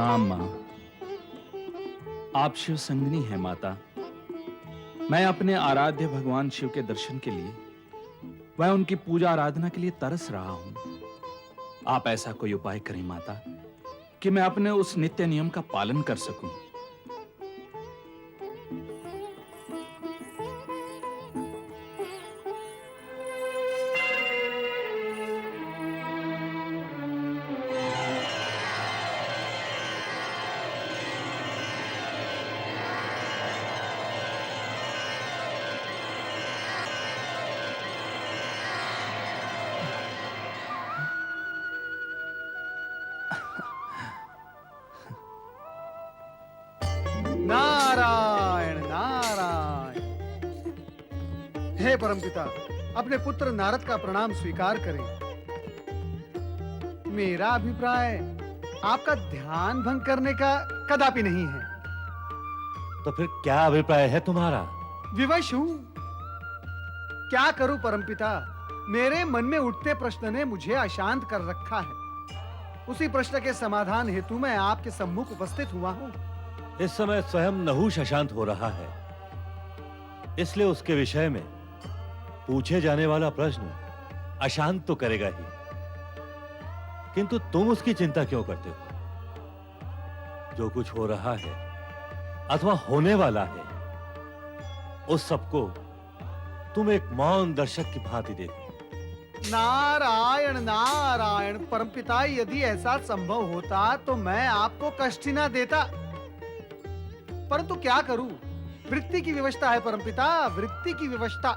प्रणाम मां। आप शिव संगिनी हैं माता। मैं अपने आराध्य भगवान शिव के दर्शन के लिए, मैं उनकी पूजा आराधना के लिए तरस रहा हूं। आप ऐसा कोई उपाय करें माता कि मैं अपने उस नित्य नियम का पालन कर सकूं। नारायण नारायण। हे परमपिता, अपने पुत्र नारद का प्रणाम स्वीकार करें। मेरा अभिप्राय आपका ध्यान भंग करने का कदापि नहीं है। तो फिर क्या अभिप्राय है तुम्हारा? विवश हूं। क्या करूं परमपिता, मेरे मन में उठते प्रश्न ने मुझे अशांत कर रखा है। उसी प्रश्न के समाधान हेतु मैं आपके सम्मुख उपस्थित हुआ हूं। इस समय स्वयं नहुष अशांत हो रहा है, इसलिए उसके विषय में पूछे जाने वाला प्रश्न अशांत तो करेगा ही, किंतु तुम उसकी चिंता क्यों करते हो? जो कुछ हो रहा है अथवा होने वाला है, उस सबको तुम एक मौन दर्शक की भांति देखो। नारायण नारायण। परमपिता, यदि ऐसा संभव होता तो मैं आपको कष्ट ही ना देता, परंतु क्या करूं, वृत्ति की विवशता है परमपिता, वृत्ति की विवशता।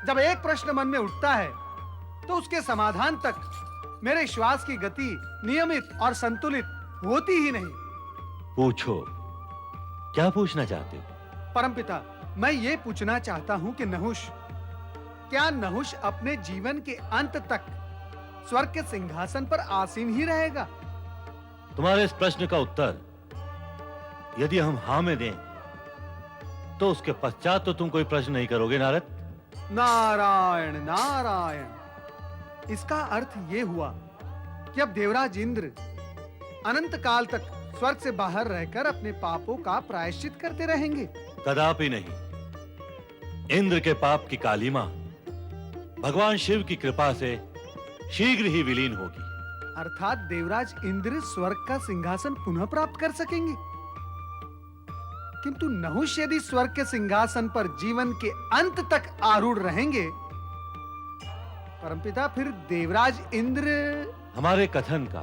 जब एक प्रश्न मन में उठता है तो उसके समाधान तक मेरे श्वास की गति नियमित और संतुलित होती ही नहीं। पूछो, क्या पूछना चाहते हो? परमपिता, मैं ये पूछना चाहता हूं कि क्या नहुष अपने जीवन के अंत तक स्वर्ग के सिंहासन पर आसीन ही रहेगा? तुम्हारे इस प्रश्न का उत्तर यदि हम हां में दें, तो उसके पश्चात तो तुम कोई प्रश्न नहीं करोगे नारद। नारायण नारायण। इसका अर्थ यह हुआ कि अब देवराज इंद्र अनंत काल तक स्वर्ग से बाहर रहकर अपने पापों का प्रायश्चित करते रहेंगे? कदापि नहीं। इंद्र के पाप की कालिमा भगवान शिव की कृपा से शीघ्र ही विलीन होगी। अर्थात देवराज इंद्र स्वर्ग का सिंहासन पुनः प्राप्त कर सकेंगे। किंतु नहुष यदि स्वर्ग के सिंहासन पर जीवन के अंत तक आरूढ़ रहेंगे, परमपिता, फिर देवराज इंद्र। हमारे कथन का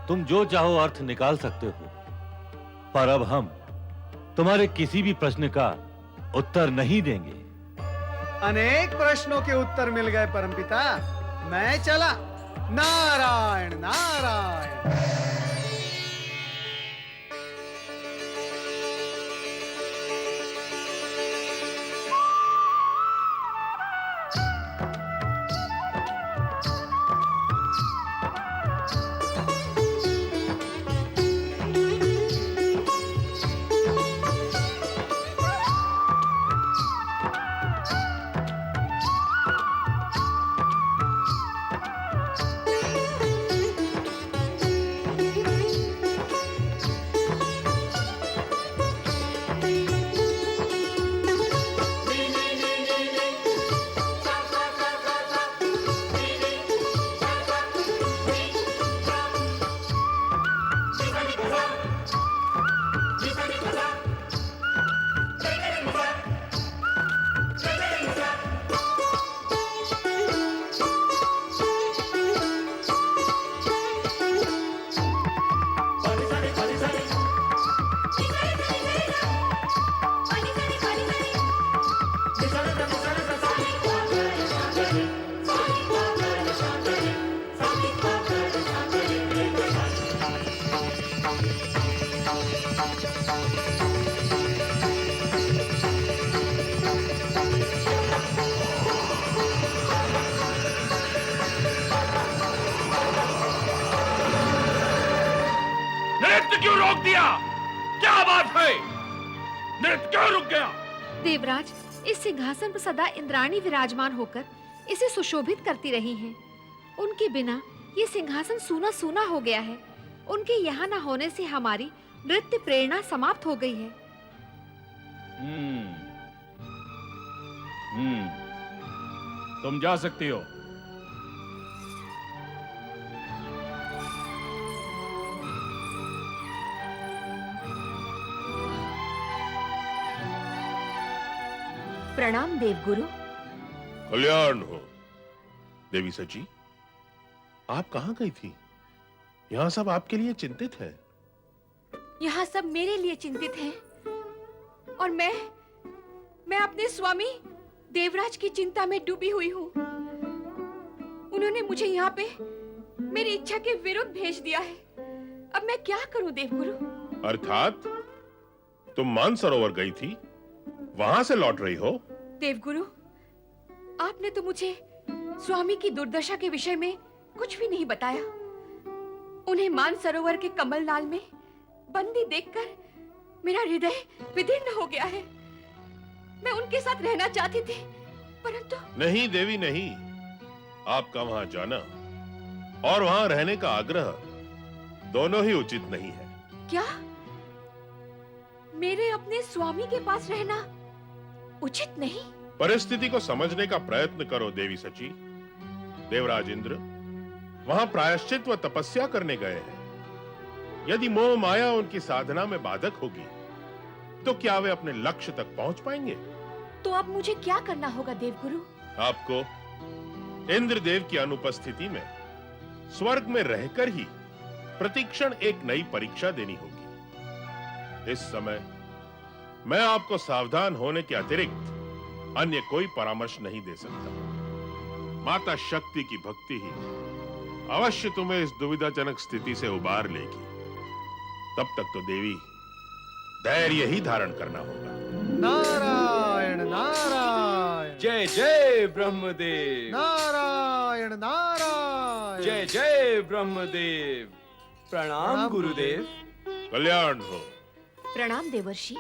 तुम जो चाहो अर्थ निकाल सकते हो, पर अब हम तुम्हारे किसी भी प्रश्न का उत्तर नहीं देंगे। अनेक प्रश्नों के उत्तर मिल गए परमपिता, मैं चला। नारायण नारायण। क्यों रोक दिया? क्या बात है? नृत्य क्यों रुक गया? देवराज, इस सिंहासन पर सदा इंद्राणी विराजमान होकर इसे सुशोभित करती रही हैं। उनके बिना ये सिंहासन सूना सूना हो गया है। उनके यहाँ न होने से हमारी नृत्य प्रेरणा समाप्त हो गई है। तुम जा सकती हो। प्रणाम देवगुरु। कल्याण हो। देवी सची, आप कहां गई थी? यहाँ सब आपके लिए चिंतित है। यहाँ सब मेरे लिए चिंतित हैं और मैं अपने स्वामी देवराज की चिंता में डूबी हुई हूँ। उन्होंने मुझे यहाँ पे मेरी इच्छा के विरुद्ध भेज दिया है। अब मैं क्या करूँ देवगुरु? अर्थात तुम मानसरोवर गई थी, वहां से लौट रही हो? देवगुरु, आपने तो मुझे स्वामी की दुर्दशा के विषय में कुछ भी नहीं बताया। उन्हें मानसरोवर के कमलनाल में बंदी देखकर मेरा हृदय विदीर्ण हो गया है। मैं उनके साथ रहना चाहती थी, परंतु नहीं देवी नहीं, आपका वहां जाना और वहां रहने का आग्रह दोनों ही उचित नहीं है। क्या मेरे अपने स्वामी के पास रहना उचित नहीं? परिस्थिति को समझने का प्रयत्न करो देवी सची। देवराज इंद्र वहां प्रायश्चित व तपस्या करने गए हैं। यदि मोह माया उनकी साधना में बाधक होगी तो क्या वे अपने लक्ष्य तक पहुंच पाएंगे? तो अब मुझे क्या करना होगा देवगुरु? आपको इंद्रदेव की अनुपस्थिति में स्वर्ग में रहकर ही प्रतिक्षण एक नई परीक्षा देनी होगी। इस समय मैं आपको सावधान होने के अतिरिक्त अन्य कोई परामर्श नहीं दे सकता। माता शक्ति की भक्ति ही अवश्य तुम्हें इस दुविधाजनक स्थिति से उबार लेगी। तब तक तो देवी धैर्य ही धारण करना होगा। नारायण नारायण। जय जय ब्रह्मदेव। नारायण नारायण। जय जय ब्रह्मदेव। प्रणाम गुरुदेव। कल्याण हो। प्रणाम देवर्षि।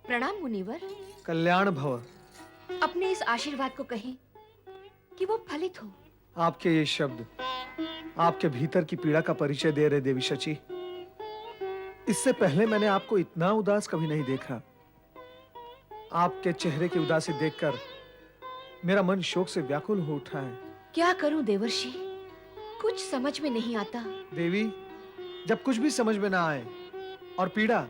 प्रणाम मुनिवर। कल्याण भव। अपने इस आशीर्वाद को कहें कि वो फलित हो। आपके ये शब्द आपके भीतर की पीड़ा का परिचय दे रहे देवी शची। इससे पहले मैंने आपको इतना उदास कभी नहीं देखा। आपके चेहरे की उदासी देखकर मेरा मन शोक से व्याकुल हो उठा है। क्या करूं देवर्षि, कुछ समझ में नहीं आता। देवी, जब कुछ भी समझ में ना आए और पीड़ा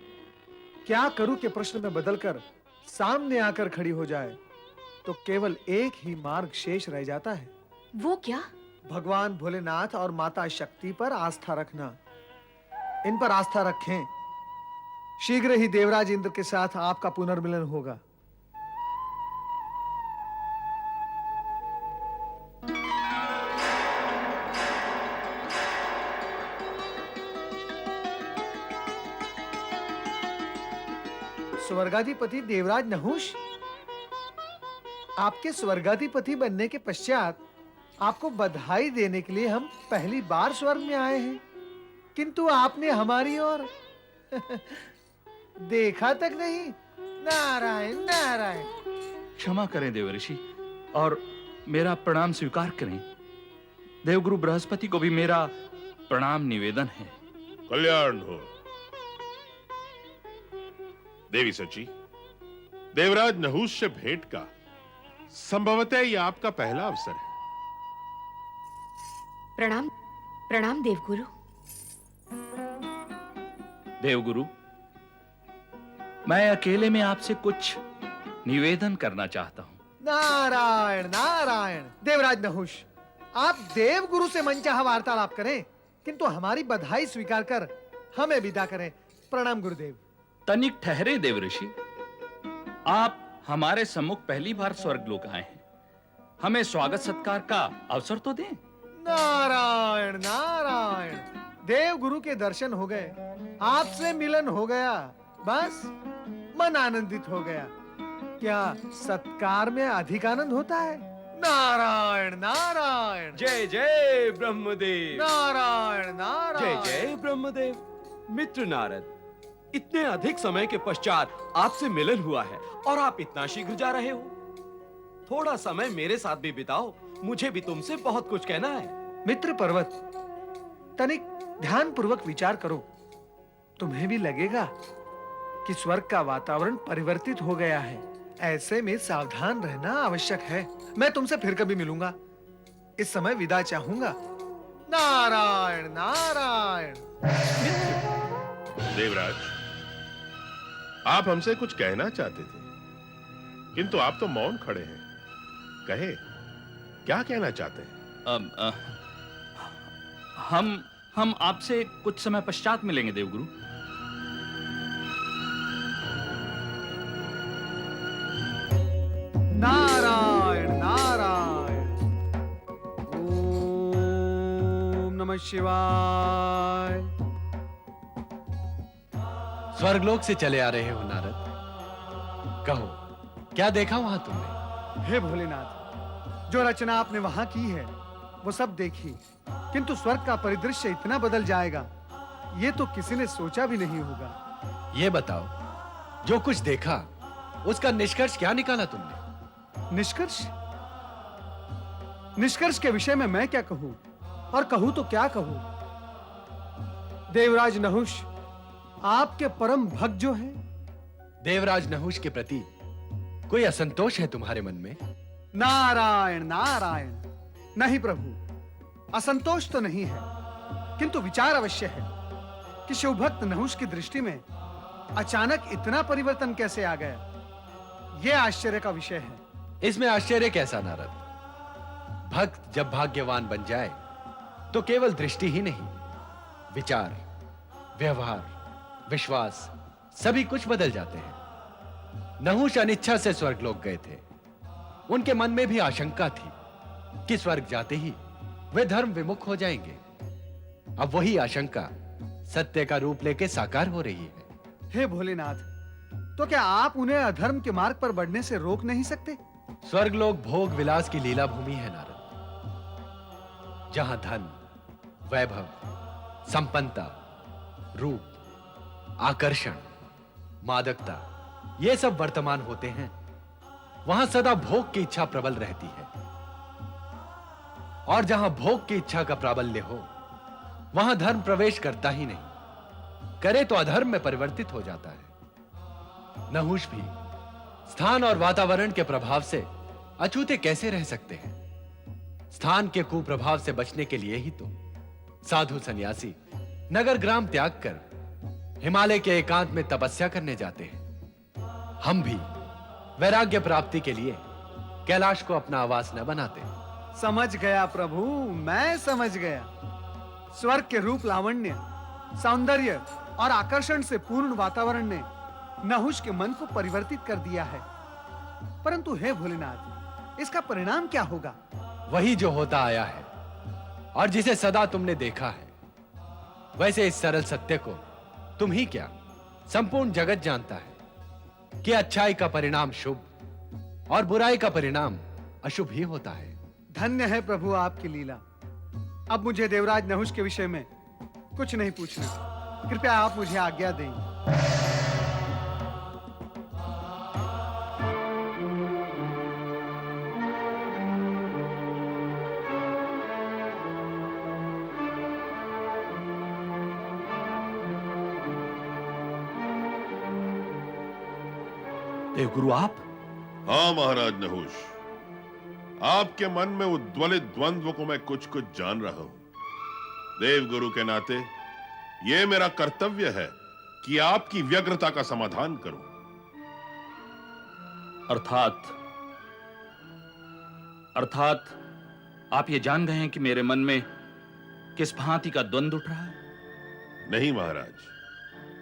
क्या करूं के प्रश्न में बदलकर सामने आकर खड़ी हो जाए तो केवल एक ही मार्ग शेष रह जाता है। वो क्या? भगवान भोलेनाथ और माता शक्ति पर आस्था रखना। इन पर आस्था रखें, शीघ्र ही देवराज इंद्र के साथ आपका पुनर्मिलन होगा। स्वर्गाधिपति देवराज नहुष, आपके स्वर्गाधिपति बनने के पश्चात आपको बधाई देने के लिए हम पहली बार स्वर्ग में आए हैं, किंतु आपने हमारी ओर देखा तक नहीं। नारायण नारायण। क्षमा करें देवर्षि और मेरा प्रणाम स्वीकार करें। देवगुरु बृहस्पति को भी मेरा प्रणाम निवेदन है। कल्याण हो। देवी सची, देवराज नहुष से भेंट का संभवतः यह आपका पहला अवसर है। प्रणाम प्रणाम देवगुरु। देवगुरु, मैं अकेले में आपसे कुछ निवेदन करना चाहता हूं। नारायण नारायण। देवराज नहुष, आप देवगुरु से मनचाहा वार्तालाप करें, किंतु हमारी बधाई स्वीकार कर हमें विदा करें। प्रणाम गुरुदेव। तनिक ठहरे देवर्षि, आप हमारे सम्मुख पहली बार स्वर्गलोक आए हैं। हमें स्वागत सत्कार का अवसर तो दें। नारायण नारायण। देवगुरु के दर्शन हो गए, आपसे मिलन हो गया, बस मन आनंदित हो गया। क्या सत्कार में अधिक आनंद होता है? नारायण नारायण। जय जय ब्रह्मदेव। नारायण नारायण। जय जय ब्रह्मदेव। मित्र नारद, इतने अधिक समय के पश्चात आपसे मिलन हुआ है और आप इतना शीघ्र जा रहे हो। थोड़ा समय मेरे साथ भी बिताओ, मुझे भी तुमसे बहुत कुछ कहना है। मित्र पर्वत, तनिक ध्यानपूर्वक विचार करो, तुम्हें भी लगेगा कि स्वर्ग का वातावरण परिवर्तित हो गया है। ऐसे में सावधान रहना आवश्यक है। मैं तुमसे फिर कभी मिलूंगा। इस समय विदा चाहूंगा। नारायण नारायण। देवराज, आप हमसे कुछ कहना चाहते थे, किंतु आप तो मौन खड़े हैं। कहे, क्या कहना चाहते हैं? हम आपसे कुछ समय पश्चात मिलेंगे देवगुरु। नारायण नारायण। ओम नमः शिवाय। स्वर्गलोक से चले आ रहे हो नारद, कहो क्या देखा वहां तुमने? हे भोलेनाथ, जो रचना आपने वहां की है वो सब देखी, किंतु स्वर्ग का परिदृश्य इतना बदल जाएगा ये तो किसी ने सोचा भी नहीं होगा। ये बताओ, जो कुछ देखा उसका निष्कर्ष क्या निकाला तुमने? निष्कर्ष? निष्कर्ष के विषय में मैं क्या कहूं, और कहूं तो क्या कहूं। देवराज नहुष आपके परम भक्त जो है। देवराज नहुष के प्रति कोई असंतोष है तुम्हारे मन में? नारायण नारायण। नहीं प्रभु, असंतोष तो नहीं है, किंतु विचार अवश्य है कि शिवभक्त नहुष की दृष्टि में अचानक इतना परिवर्तन कैसे आ गया। यह आश्चर्य का विषय है। इसमें आश्चर्य कैसा नारद? भक्त जब भाग्यवान बन जाए तो केवल दृष्टि ही नहीं, विचार, व्यवहार, विश्वास सभी कुछ बदल जाते हैं। नहुष अनिच्छा से स्वर्गलोक गए थे। उनके मन में भी आशंका थी कि स्वर्ग जाते ही वे धर्म विमुख हो जाएंगे। अब वही आशंका सत्य का रूप लेके साकार हो रही है। हे भोलेनाथ, तो क्या आप उन्हें अधर्म के मार्ग पर बढ़ने से रोक नहीं सकते? स्वर्गलोक भोग विलास की लीला भूमि है नारद, जहां धन, वैभव, संपन्नता, रूप, आकर्षण, मादकता ये सब वर्तमान होते हैं। वहां सदा भोग की इच्छा प्रबल रहती है, और जहां भोग की इच्छा का प्राबल्य हो वहां धर्म प्रवेश करता ही नहीं, करे तो अधर्म में परिवर्तित हो जाता है। नहुष भी स्थान और वातावरण के प्रभाव से अछूते कैसे रह सकते हैं? स्थान के कुप्रभाव से बचने के लिए ही तो साधु सन्यासी नगर ग्राम त्याग कर हिमालय के एकांत में तपस्या करने जाते हैं। हम भी वैराग्य प्राप्ति के लिए कैलाश को अपना आवास न बनाते। समझ गया प्रभु, मैं समझ गया। स्वर्ग के रूप लावण्य, सौंदर्य और आकर्षण से पूर्ण वातावरण ने नहुष के मन को परिवर्तित कर दिया है। परंतु हे भोलेनाथ, इसका परिणाम क्या होगा? वही जो होता आया है और जिसे सदा तुमने देखा है। वैसे इस सरल सत्य को तुम ही क्या, संपूर्ण जगत जानता है कि अच्छाई का परिणाम शुभ और बुराई का परिणाम अशुभ ही होता है। धन्य है प्रभु आपकी लीला। अब मुझे देवराज नहुष के विषय में कुछ नहीं पूछना। कृपया आप मुझे आज्ञा दें। देवगुरु आप? हाँ महाराज नहुष, आपके मन में उद्वलित द्वंद्व को मैं कुछ कुछ जान रहा हूं। देवगुरु के नाते यह मेरा कर्तव्य है कि आपकी व्यग्रता का समाधान करूं। अर्थात आप ये जान गए हैं कि मेरे मन में किस भांति का द्वंद्व उठ रहा है? नहीं महाराज,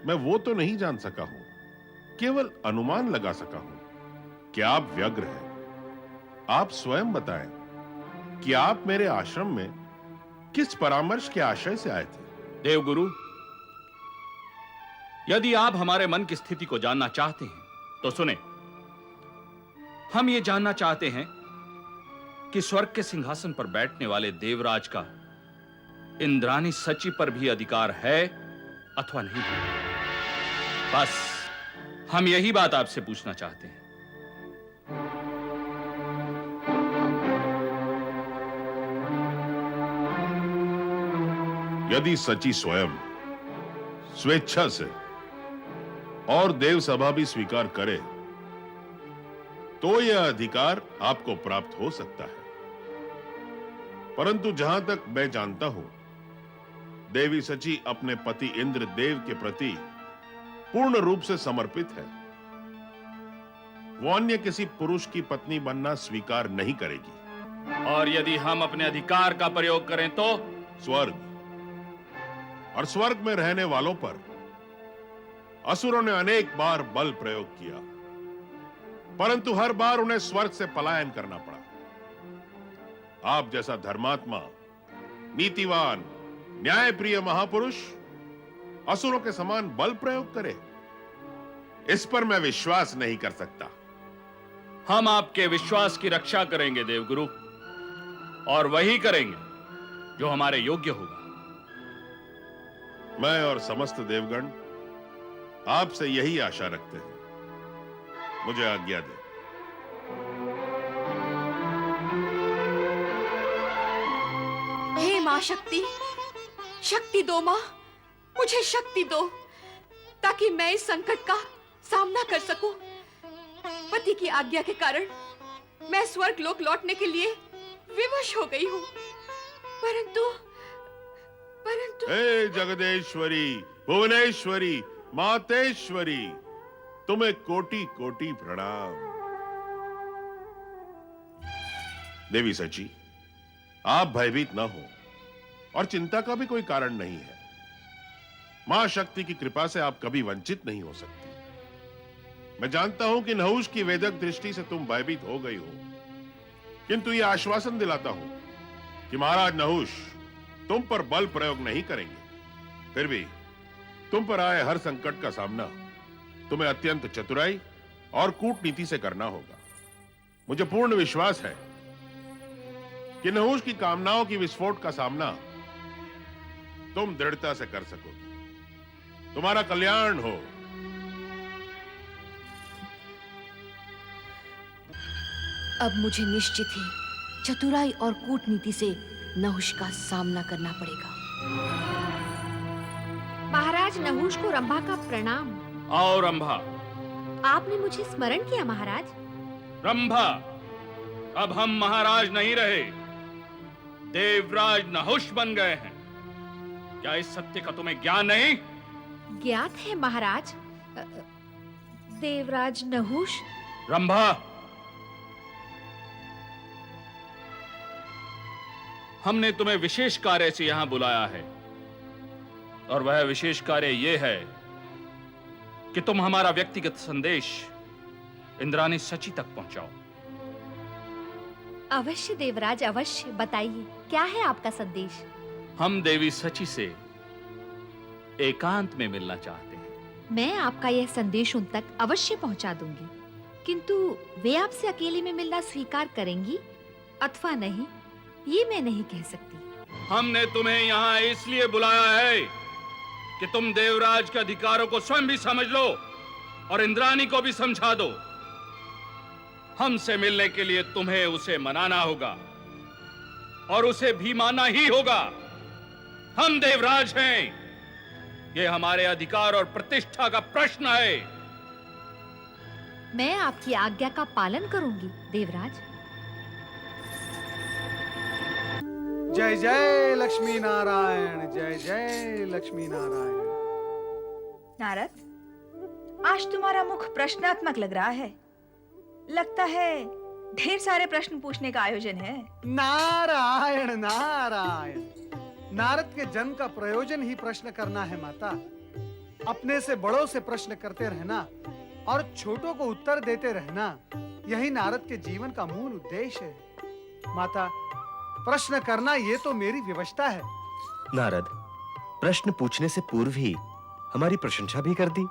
मैं वो तो नहीं जान सका हूं, केवल अनुमान लगा सका हूं कि आप व्यग्र हैं। आप स्वयं बताएं कि आप मेरे आश्रम में किस परामर्श के आशय से आए थे? देवगुरु, यदि आप हमारे मन की स्थिति को जानना चाहते हैं तो सुने। हम ये जानना चाहते हैं कि स्वर्ग के सिंहासन पर बैठने वाले देवराज का इंद्रानी सची पर भी अधिकार है अथवा नहीं। बस हम यही बात आपसे पूछना चाहते हैं। यदि सची स्वयं स्वेच्छा से और देव सभा भी स्वीकार करे तो यह अधिकार आपको प्राप्त हो सकता है। परंतु जहां तक मैं जानता हूं, देवी सची अपने पति इंद्र देव के प्रति पूर्ण रूप से समर्पित है। वो अन्य किसी पुरुष की पत्नी बनना स्वीकार नहीं करेगी। और यदि हम अपने अधिकार का प्रयोग करें तो स्वर्ग और स्वर्ग में रहने वालों पर असुरों ने अनेक बार बल प्रयोग किया, परंतु हर बार उन्हें स्वर्ग से पलायन करना पड़ा। आप जैसा धर्मात्मा, नीतिवान, न्यायप्रिय महापुरुष असुरों के समान बल प्रयोग करे, इस पर मैं विश्वास नहीं कर सकता। हम आपके विश्वास की रक्षा करेंगे देवगुरु, और वही करेंगे जो हमारे योग्य होगा। मैं और समस्त देवगण आपसे यही आशा रखते हैं। मुझे आज्ञा दे। हे मां शक्ति, शक्ति दो मां, मुझे शक्ति दो ताकि मैं इस संकट का सामना कर सकूं। पति की आज्ञा के कारण मैं स्वर्ग लोक लौटने के लिए विवश हो गई हूं, परंतु हे जगदेश्वरी, भुवनेश्वरी, मातेश्वरी, तुम्हें कोटि कोटि प्रणाम। देवी सची, आप भयभीत न हो और चिंता का भी कोई कारण नहीं है। मां शक्ति की कृपा से आप कभी वंचित नहीं हो सकती। मैं जानता हूं कि नहुष की वेदक दृष्टि से तुम भयभीत हो गई हो, किंतु यह आश्वासन दिलाता हूं कि महाराज नहुष तुम पर बल प्रयोग नहीं करेंगे। फिर भी तुम पर आए हर संकट का सामना तुम्हें अत्यंत चतुराई और कूटनीति से करना होगा। मुझे पूर्ण विश्वास है कि नहुष की कामनाओं की विस्फोट का सामना तुम दृढ़ता से कर सकोगे। तुम्हारा कल्याण हो। अब मुझे निश्चित ही चतुराई और कूटनीति से नहुष का सामना करना पड़ेगा। महाराज नहुष को रंभा का प्रणाम। आओ रंभा। आपने मुझे स्मरण किया महाराज। रंभा, अब हम महाराज नहीं रहे, देवराज नहुष बन गए हैं। क्या इस सत्य का तुम्हें ज्ञान नहीं? ज्ञात है महाराज। देवराज नहुष। रंभा, हमने तुम्हें विशेष कार्य से यहां बुलाया है, और वह विशेष कार्य यह है कि तुम हमारा व्यक्तिगत संदेश इंद्रानी सची तक पहुंचाओ। अवश्य देवराज, अवश्य। बताइए, क्या है आपका संदेश? हम देवी सची से एकांत में मिलना चाहते हैं। मैं आपका यह संदेश उन तक अवश्य पहुंचा दूंगी, किंतु वे आपसे अकेले में मिलना स्वीकार करेंगी अथवा नहीं, ये मैं नहीं कह सकती। हमने तुम्हें यहाँ इसलिए बुलाया है कि तुम देवराज के अधिकारों को स्वयं भी समझ लो और इंद्रानी को भी समझा दो। हमसे मिलने के लिए तुम्हें उसे मनाना होगा और उसे भी मानना ही होगा। हम देवराज हैं, ये हमारे अधिकार और प्रतिष्ठा का प्रश्न है। मैं आपकी आज्ञा का पालन करूंगी देवराज। जय जय लक्ष्मी नारायण, जय जय लक्ष्मी नारायण। नारद, आज तुम्हारा मुख प्रश्नात्मक लग रहा है। लगता है ढेर सारे प्रश्न पूछने का आयोजन है। नारायण नारायण। नारद के जन्म का प्रयोजन ही प्रश्न करना है माता। अपने से बड़ों से प्रश्न करते रहना और छोटों को उत्तर देते रहना, यही नारद के जीवन का मूल उद्देश्य है। माता, प्रश्न करना ये तो मेरी विवशता है। नारद, प्रश्न पूछने से पूर्व ही हमारी प्रशंसा भी कर दी।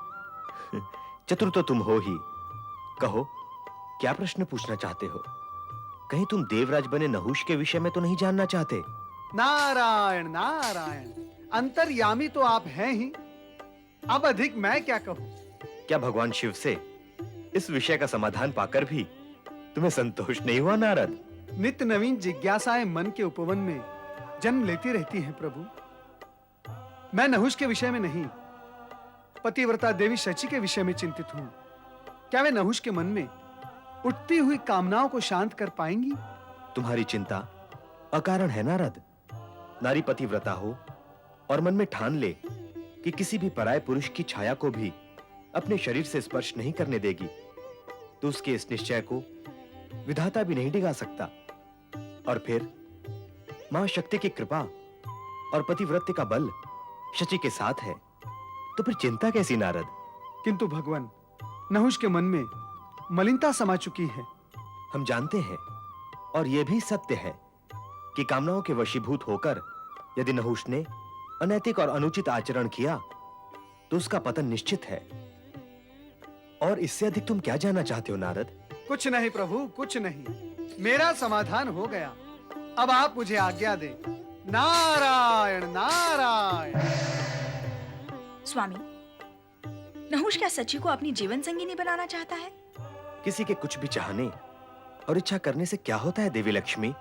चतुर तो तुम हो ही। कहो, क्या प्रश्न पूछना चाहते हो? कहीं तुम देवराज बने नहुष के विषय में तो नहीं जानना चाहते? नारायण नारायण, अंतर्यामी तो आप हैं ही, अब अधिक मैं क्या कहूं? क्या भगवान शिव से इस विषय का समाधान पाकर भी तुम्हें संतोष नहीं हुआ नारद? नित्य नवीन जिज्ञासाएं मन के उपवन में जन्म लेती रहती हैं प्रभु। मैं नहुष के विषय में नहीं, पतिव्रता देवी शची के विषय में चिंतित हूं। क्या वे नहुष के मन में उठती हुई कामनाओं को शांत कर पाएंगी? तुम्हारी चिंता अकारण है नारद। नारी पतिव्रता हो और मन में ठान ले कि किसी भी पराये पुरुष की छाया को भी अपने शरीर से स्पर्श नहीं करने देगी, तो उसके इस निश्चय को विधाता भी नहीं डिगा सकता। और फिर मां शक्ति की कृपा और पतिव्रत्य का बल शची के साथ है, तो फिर चिंता कैसी नारद? किंतु भगवान, नहुष के मन में मलिनता समा चुकी है। हम जानते हैं और यह भी सत्य है कि कामनाओं के वशीभूत होकर यदि नहुष ने अनैतिक और अनुचित आचरण किया तो उसका पतन निश्चित है। और इससे अधिक तुम क्या जानना चाहते हो नारद? कुछ नहीं प्रभु, कुछ नहीं। मेरा समाधान हो गया। अब आप मुझे आज्ञा दें। नारायण नारायण। स्वामी, नहुष क्या सची को अपनी जीवन संगिनी बनाना चाहता है? किसी के कुछ भी चाहने और इच्छा करने से क्या होता है देवी लक्ष्मी?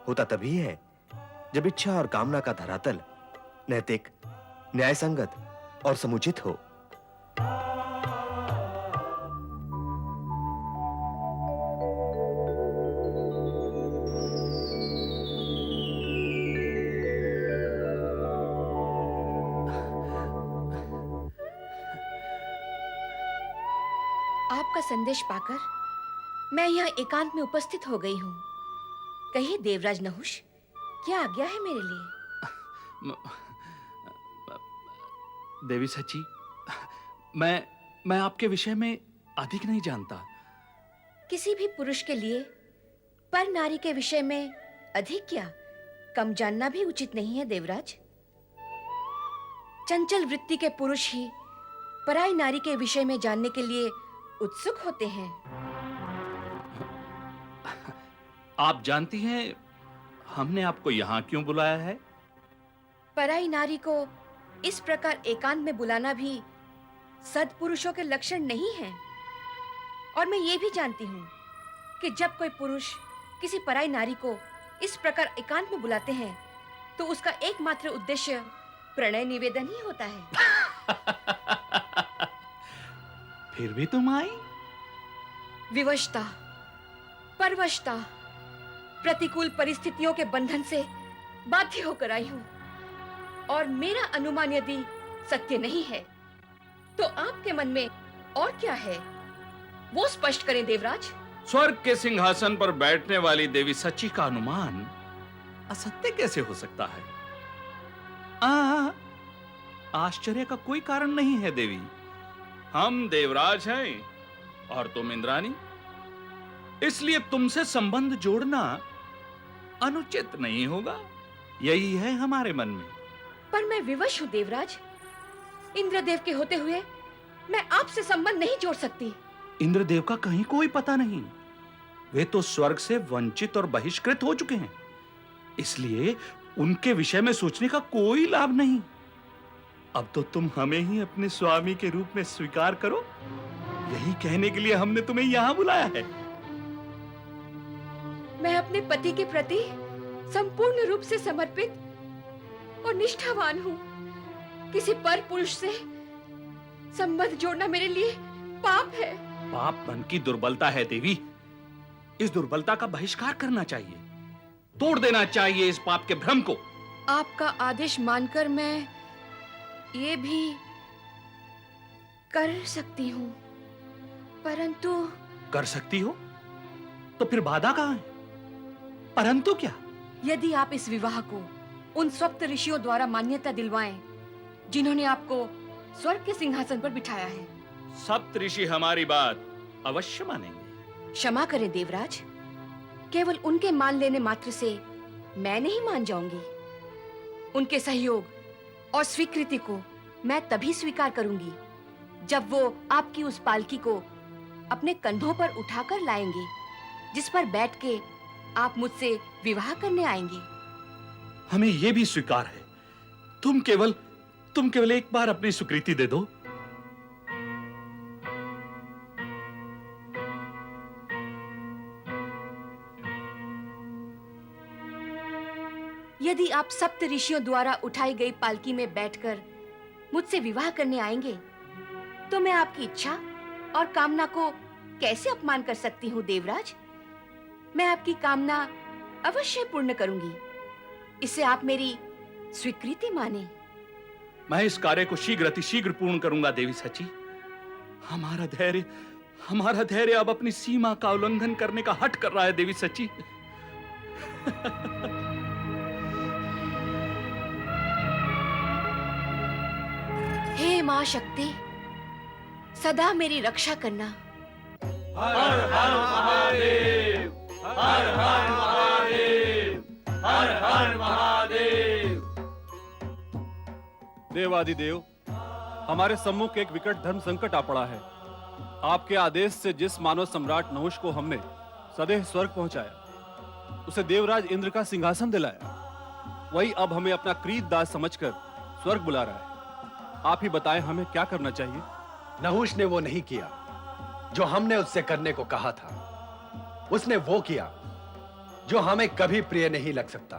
होता तभी है जब इच्छा और कामना का धरातल नैतिक, न्यायसंगत और समुचित हो। आपका संदेश पाकर मैं यहाँ एकांत में उपस्थित हो गई हूँ। कहिए देवराज नहुष, क्या आज्ञा है मेरे लिए? देवी सची, मैं आपके विषय में अधिक नहीं जानता। किसी भी पुरुष के लिए पर नारी के विषय में अधिक क्या कम जानना भी उचित नहीं है देवराज। चंचल वृत्ति के पुरुष ही पराई नारी के विषय में जानने के लिए उत्सुक होते हैं। आप जानती हैं हमने आपको यहाँ क्यों बुलाया है? पराई नारी को इस प्रकार एकांत में बुलाना भी सद्पुरुषों के लक्षण नहीं है। और मैं ये भी जानती हूँ कि जब कोई पुरुष किसी पराई नारी को इस प्रकार एकांत में बुलाते हैं तो उसका एकमात्र उद्देश्य प्रणय निवेदन ही होता है। फिर भी तुम आई? विवशता, परवशता, प्रतिकूल परिस्थितियों के बंधन से बाध्य होकर आई हूं। और मेरा अनुमान यदि सत्य नहीं है तो आपके मन में और क्या है वो स्पष्ट करें देवराज। स्वर्ग के सिंहासन पर बैठने वाली देवी सची का अनुमान असत्य कैसे हो सकता है? आश्चर्य का कोई कारण नहीं है देवी। हम देवराज हैं और तुम इंद्रानी, इसलिए तुमसे संबंध जोड़ना अनुचित नहीं होगा। यही है हमारे मन में। पर मैं विवश हूं देवराज। इंद्रदेव के होते हुए मैं आपसे संबंध नहीं जोड़ सकती। इंद्रदेव का कहीं कोई पता नहीं। वे तो स्वर्ग से वंचित और बहिष्कृत हो चुके हैं, इसलिए उनके विषय में सोचने का कोई लाभ नहीं। अब तो तुम हमें ही अपने स्वामी के रूप में स्वीकार करो, यही कहने के लिए हमने तुम्हें यहां बुलाया है। मैं अपने पति के प्रति संपूर्ण रूप से समर्पित और निष्ठावान हूँ। किसी पर पुरुष से संबंध जोड़ना मेरे लिए पाप है। पाप मन की दुर्बलता है देवी। इस दुर्बलता का बहिष्कार करना चाहिए, तोड़ देना चाहिए इस पाप के भ्रम को। आपका आदेश मानकर मैं ये भी कर सकती हूँ, परंतु कर सकती हो तो फिर बाधा कहाँ है? परंतु क्या? यदि आप इस विवाह को उन स्वप्त ऋषियों द्वारा मान्यता दिलवाएं जिन्होंने आपको स्वर्ग के सिंहासन पर बिठाया है। सप्त ऋषि हमारी बात अवश्य मानेंगे। क्षमा करें देवराज, केवल उनके मान लेने मात्र से मैं नहीं मान जाऊंगी। उनके सहयोग और स्वीकृति को मैं तभी स्वीकार करूंगी जब वो आपकी उस पालकी को अपने कंधों पर उठाकर लाएंगे जिस पर बैठ के आप मुझसे विवाह करने आएंगे। हमें यह भी स्वीकार है। तुम केवल एक बार अपनी स्वीकृति दे दो। यदि आप सप्त ऋषियों द्वारा उठाई गई पालकी में बैठकर मुझसे विवाह करने आएंगे तो मैं आपकी इच्छा और कामना को कैसे अपमान कर सकती हूँ देवराज? मैं आपकी कामना अवश्य पूर्ण करूंगी। इसे आप मेरी स्वीकृति माने। मैं इस कार्य को शीघ्र अतिशीघ्र पूर्ण करूंगा देवी सची। हमारा धैर्य अब अपनी सीमा का उल्लंघन करने का हठ कर रहा है देवी सची। हे मां शक्ति, सदा मेरी रक्षा करना। हर हर महादेव, हर हर महादेव, हर हर महादेव। देवादिदेव, हमारे सम्मुख एक विकट धर्म संकट आ पड़ा है। आपके आदेश से जिस मानव सम्राट नहुष को हमने सदैव स्वर्ग पहुंचाया, उसे देवराज इंद्र का सिंहासन दिलाया, वही अब हमें अपना क्रीत दास समझकर स्वर्ग बुला रहा है। आप ही बताएं हमें क्या करना चाहिए। नहुष ने वो नहीं किया जो हमने उससे करने को कहा था। उसने वो किया जो हमें कभी प्रिय नहीं लग सकता।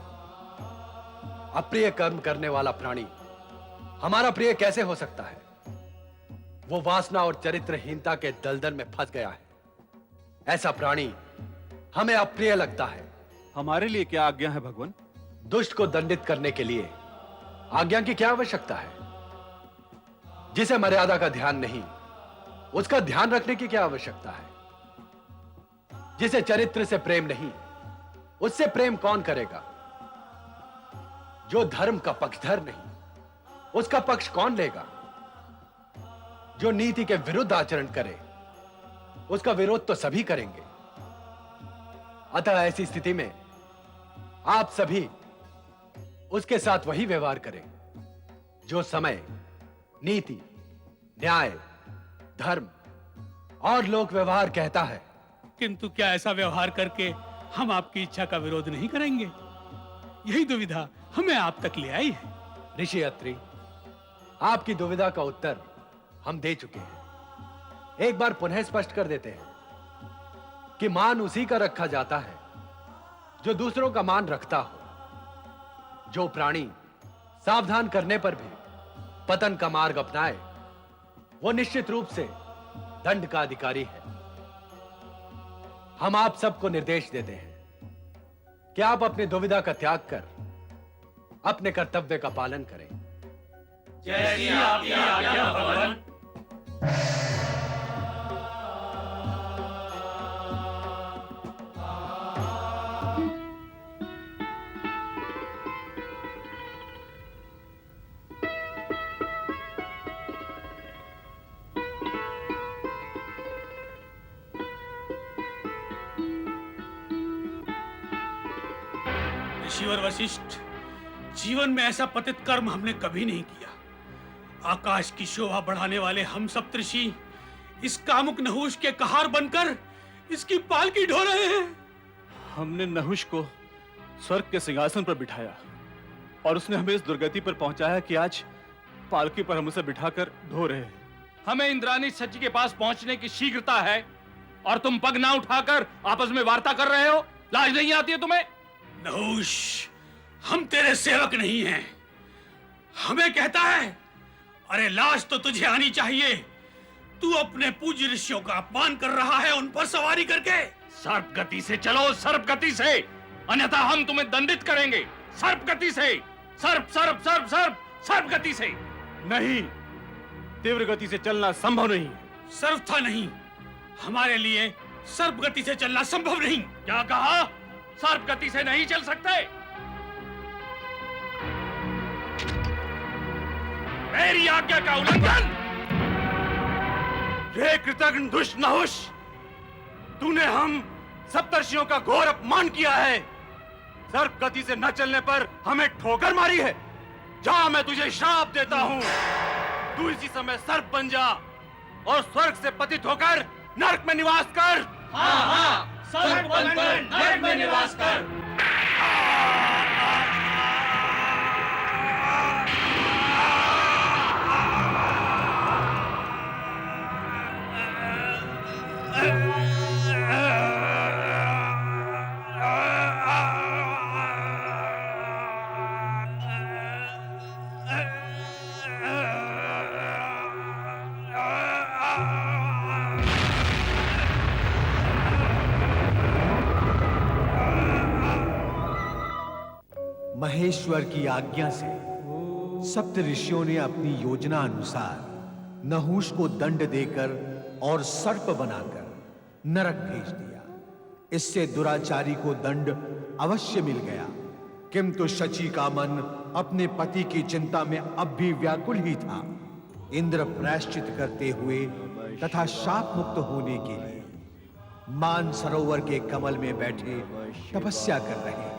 अप्रिय कर्म करने वाला प्राणी हमारा प्रिय कैसे हो सकता है? वो वासना और चरित्रहीनता के दलदल में फंस गया है। ऐसा प्राणी हमें अप्रिय लगता है। हमारे लिए क्या आज्ञा है भगवान? दुष्ट को दंडित करने के लिए आज्ञा की क्या आवश्यकता है? जिसे मर्यादा का ध्यान नहीं, उसका ध्यान रखने की क्या आवश्यकता है? जिसे चरित्र से प्रेम नहीं, उससे प्रेम कौन करेगा? जो धर्म का पक्षधर नहीं, उसका पक्ष कौन लेगा? जो नीति के विरुद्ध आचरण करे, उसका विरोध तो सभी करेंगे। अतः ऐसी स्थिति में आप सभी उसके साथ वही व्यवहार करें जो समय, नीति, न्याय, धर्म और लोक व्यवहार कहता है। किंतु क्या ऐसा व्यवहार करके हम आपकी इच्छा का विरोध नहीं करेंगे? यही दुविधा हमें आप तक ले आई है। ऋषि अत्रि, आपकी दुविधा का उत्तर हम दे चुके हैं। एक बार पुनः स्पष्ट कर देते हैं कि मान उसी का रखा जाता है जो दूसरों का मान रखता हो। जो प्राणी सावधान करने पर भी पतन का मार्ग अपनाए, वो निश्चित रूप से दंड का अधिकारी है। हम आप सबको निर्देश देते हैं कि आप अपनी दुविधा का त्याग कर अपने कर्तव्य का पालन करें। जैसी आपकी आज्ञा भगवान। ऋषिवर वशिष्ठ, जीवन में ऐसा पतित कर्म हमने कभी नहीं किया। आकाश की शोभा बढ़ाने वाले हम सप्तऋषि इस कामुक नहुष के कहार बनकर इसकी पालकी ढो रहे हैं। हमने नहुष को स्वर्ग के सिंहासन पर बिठाया और उसने हमें इस दुर्गति पर पहुंचाया कि आज पालकी पर हम उसे बिठाकर ढो रहे हैं। हमें इंद्राणी सची के पास पहुंचने की शीघ्रता है और तुम पग ना उठाकर आपस में वार्ता कर रहे हो। लाज नहीं आती है तुम्हें? नहुष, हम तेरे सेवक नहीं हैं। हमें कहता है, अरे लाज तो तुझे आनी चाहिए। तू अपने पूज्य ऋषियों का अपमान कर रहा है उन पर सवारी करके। सर्प गति से चलो, सर्प गति से, अन्यथा हम तुम्हें दंडित करेंगे। सर्प गति से, सर्प सर्प सर्प सर्प सर्प गति से। नहीं, तीव्र गति से चलना संभव नहीं है। सर्वथा नहीं, हमारे लिए सर्प गति से चलना संभव नहीं। क्या कहा? सर्प गति से नहीं चल सकते? मेरी आज्ञा का उल्लंघन। रे कृतघ्न दुष्ट नहुष, तूने हम सप्तर्षियों का घोर अपमान किया है। सर्प गति से न चलने पर हमें ठोकर मारी है। जा, मैं तुझे श्राप देता हूं। तू इसी समय सर्प बन जा और स्वर्ग से पतित होकर नरक में निवास कर। हाँ हाँ, सर्प बनकर नरक में निवास कर। महेश्वर की आज्ञा से सप्त ऋषियों ने अपनी योजना अनुसार नहुष को दंड देकर और सर्प बनाकर नरक भेज दिया। इससे दुराचारी को दंड अवश्य मिल गया, किंतु शची का मन अपने पति की चिंता में अब भी व्याकुल ही था। इंद्र प्रायश्चित करते हुए तथा शाप मुक्त होने के लिए मान सरोवर के कमल में बैठे तपस्या कर रहे हैं।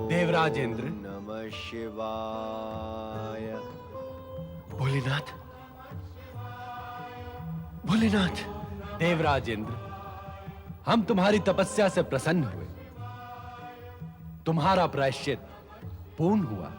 देवराज इंद्र, नमः शिवाय। भोलेनाथ, भोलेनाथ। देवराज इंद्र, हम तुम्हारी तपस्या से प्रसन्न हुए। तुम्हारा प्रायश्चित पूर्ण हुआ।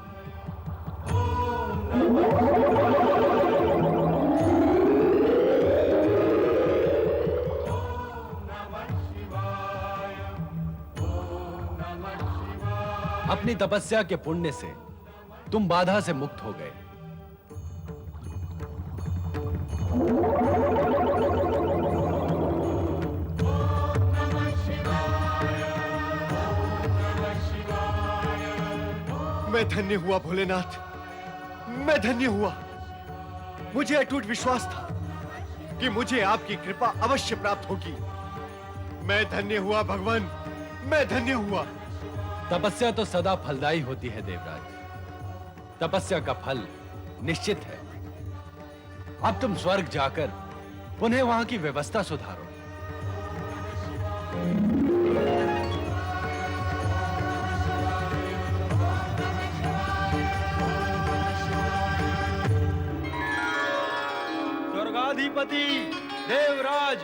अपनी तपस्या के पुण्य से तुम बाधा से मुक्त हो गए। मैं धन्य हुआ भोलेनाथ, मैं धन्य हुआ। मुझे अटूट विश्वास था कि मुझे आपकी कृपा अवश्य प्राप्त होगी। मैं धन्य हुआ भगवान, मैं धन्य हुआ। तपस्या तो सदा फलदायी होती है देवराज। तपस्या का फल निश्चित है। अब तुम स्वर्ग जाकर पुनः वहां की व्यवस्था सुधारो। स्वर्गाधिपति देवराज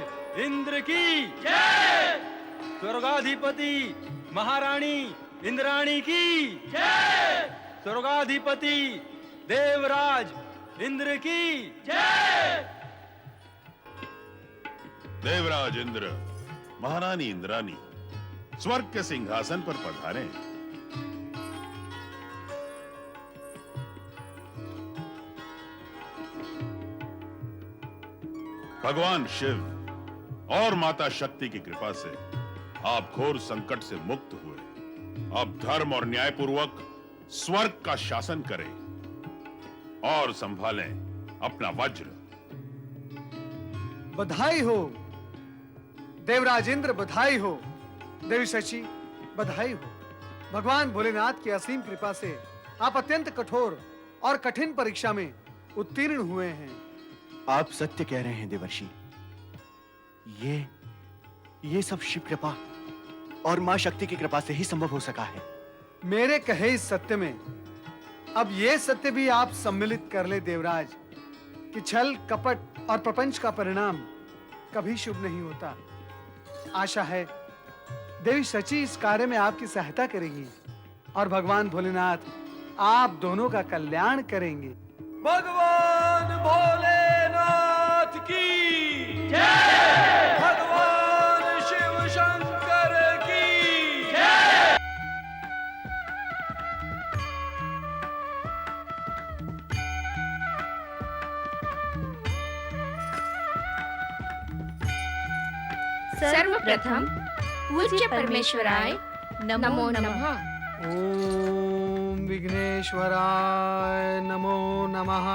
इंद्र की जय। स्वर्गाधिपति महारानी इंद्राणी की जय। स्वर्गाधिपति देवराज इंद्र की जय। देवराज इंद्र, महारानी इंद्रानी स्वर्ग के सिंहासन पर पधारे। भगवान शिव और माता शक्ति की कृपा से आप घोर संकट से मुक्त हुए। अब धर्म और न्याय पूर्वक स्वर्ग का शासन करें और संभालें अपना वज्र। बधाई हो देवराज इंद्र, बधाई हो देवी शची, बधाई हो। भगवान भोलेनाथ की असीम कृपा से आप अत्यंत कठोर और कठिन परीक्षा में उत्तीर्ण हुए हैं। आप सत्य कह रहे हैं देवर्षि। ये सब शिव कृपा और मां शक्ति की कृपा से ही संभव हो सका है। मेरे कहे इस सत्य में अब ये सत्य भी आप सम्मिलित कर ले देवराज कि छल, कपट और प्रपंच का परिणाम कभी शुभ नहीं होता। आशा है देवी शची इस कार्य में आपकी सहायता करेंगी और भगवान भोलेनाथ आप दोनों का कल्याण करेंगे। भगवान भोलेनाथ की जय। भगवान शिव शंकर की जय। सर्वप्रथम पूज्य परमेश्वराय नमो नमः। ओम विघ्नेश्वराय नमो नमः।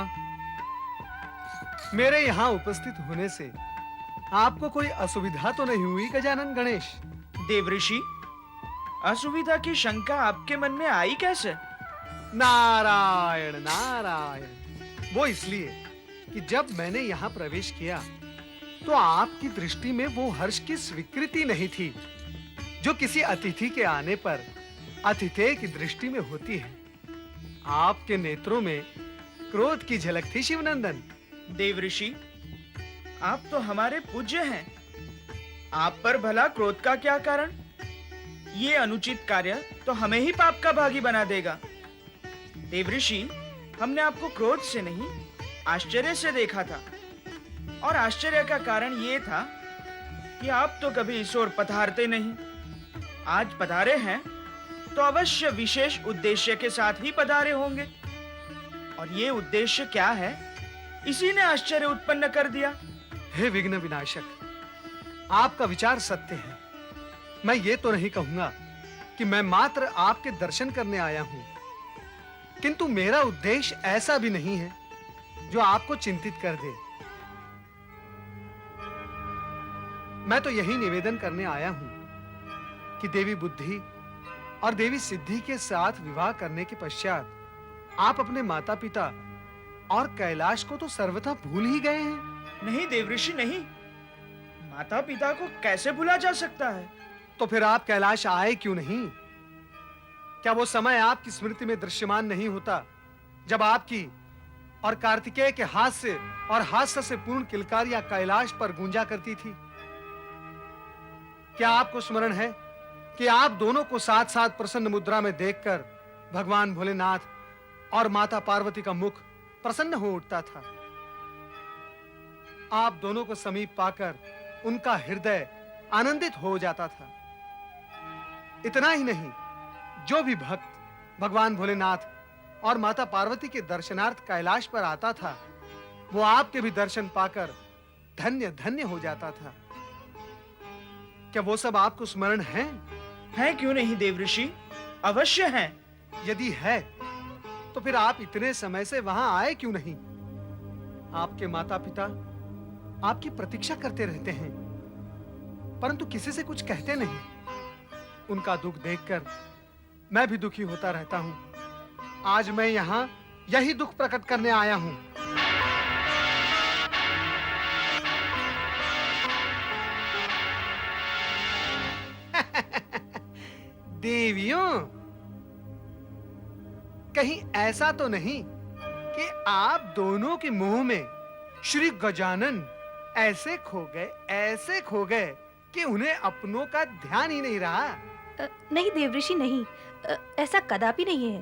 मेरे यहाँ उपस्थित होने से आपको कोई असुविधा तो नहीं हुई गजानन गणेश? देवऋषि, असुविधा की शंका आपके मन में आई कैसे? नारायण नारायण। वो इसलिए कि जब मैंने यहाँ प्रवेश किया तो आपकी दृष्टि में वो हर्ष की स्वीकृति नहीं थी जो किसी अतिथि के आने पर अतिथेय की दृष्टि में होती है। आपके नेत्रों में क्रोध की झलक थी शिवनंदन। देवऋषि, आप तो हमारे पूज्य हैं। आप पर भला क्रोध का क्या कारण? ये अनुचित कार्य तो हमें ही पाप का भागी बना देगा। देवऋषि, हमने आपको क्रोध से नहीं, आश्चर्य से देखा था। और आश्चर्य का कारण ये था कि आप तो कभी इस ओर पधारते नहीं। आज पधारे हैं तो अवश्य विशेष उद्देश्य के साथ ही पधारे होंगे। और ये उद्देश्य क्या है, इसी ने आश्चर्य उत्पन्न कर दिया। हे विघ्न विनाशक, आपका विचार सत्य है। मैं ये तो नहीं कहूंगा कि मैं मात्र आपके दर्शन करने आया हूं, किंतु मेरा उद्देश्य ऐसा भी नहीं है जो आपको चिंतित कर दे। मैं तो यही निवेदन करने आया हूं कि देवी बुद्धि और देवी सिद्धि के साथ विवाह करने के पश्चात आप अपने माता-पिता और कैलाश को तो सर्वथा भूल ही गए हैं। नहीं देवऋषि, नहीं। माता-पिता को कैसे भूला जा सकता है? तो फिर आप कैलाश आए क्यों नहीं? क्या वो समय आपकी स्मृति में दृश्यमान नहीं होता जब आपकी और कार्तिकेय के हास्य और हास्य से पूर्ण किलकारियां कैलाश पर गूंजा करती थी? क्या आपको स्मरण है कि आप दोनों को साथ-साथ प्रसन्न मुद्रा में देखकर भगवान भोलेनाथ और माता पार्वती का मुख प्रसन्न हो उठता था? आप दोनों को समीप पाकर उनका हृदय आनंदित हो जाता था। इतना ही नहीं, जो भी भक्त भगवान भोलेनाथ और माता पार्वती के दर्शनार्थ कैलाश पर आता था, वो आपके भी दर्शन पाकर धन्य धन्य हो जाता था। क्या वो सब आपको स्मरण है? है क्यों नहीं देवऋषि, अवश्य है। यदि है तो फिर आप इतने समय से वहां आए क्यों नहीं? आपके माता-पिता आपकी प्रतीक्षा करते रहते हैं, परंतु किसी से कुछ कहते नहीं। उनका दुख देखकर मैं भी दुखी होता रहता हूं। आज मैं यहां यही दुख प्रकट करने आया हूं। देवियों, कहीं ऐसा तो नहीं कि आप दोनों के मुंह में श्री गजानन ऐसे खो गए कि उन्हें अपनों का ध्यान ही नहीं रहा। नहीं देवऋषि, नहीं। ऐसा कदापि नहीं है।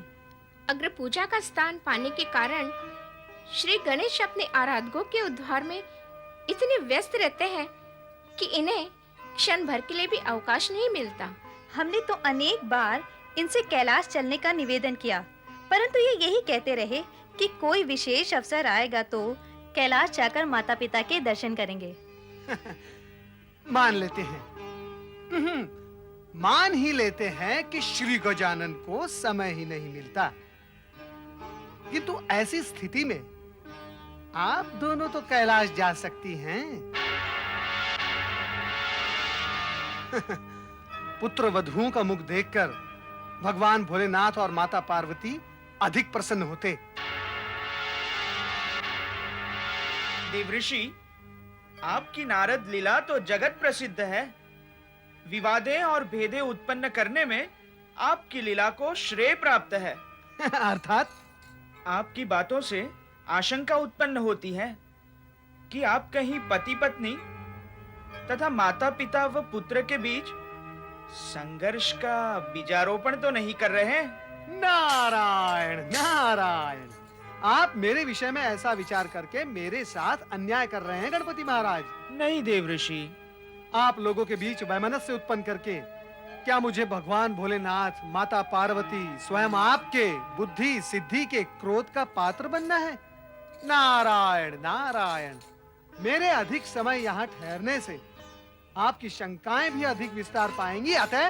अग्र पूजा का स्थान पाने के कारण श्री गणेश अपने आराधकों के उद्धार में इतने व्यस्त रहते हैं कि इन्हें क्षण भर के लिए भी अवकाश नहीं मिलता। हमने तो अनेक बार इनसे कैलाश चलने का निवेदन किया, परंतु ये यही कहते रहे कि कोई विशेष अवसर आएगा तो कैलाश जाकर माता-पिता के दर्शन करेंगे। मान लेते हैं, मान ही लेते हैं कि श्री गजानन को समय ही नहीं मिलता, किंतु ऐसी स्थिति में आप दोनों तो कैलाश जा सकती हैं। पुत्र वधुओं का मुख देखकर भगवान भोलेनाथ और माता पार्वती अधिक प्रसन्न होते। देवऋषि, आपकी नारद लीला तो जगत प्रसिद्ध है। विवादें और भेदे उत्पन्न करने में आपकी लीला को श्रेय प्राप्त है। अर्थात आपकी बातों से आशंका उत्पन्न होती है कि आप कहीं पति पत्नी तथा माता पिता व पुत्र के बीच संघर्ष का बीजारोपण तो नहीं कर रहे हैं? नारायण नारायण, आप मेरे विषय में ऐसा विचार करके मेरे साथ अन्याय कर रहे हैं गणपति महाराज। नहीं देवऋषि, आप लोगों के बीच वैमनस्य उत्पन्न करके क्या मुझे भगवान भोलेनाथ, माता पार्वती, स्वयं आपके बुद्धि सिद्धि के क्रोध का पात्र बनना है? नारायण नारायण, मेरे अधिक समय यहाँ ठहरने से आपकी शंकाएं भी अधिक विस्तार पाएंगी, अतः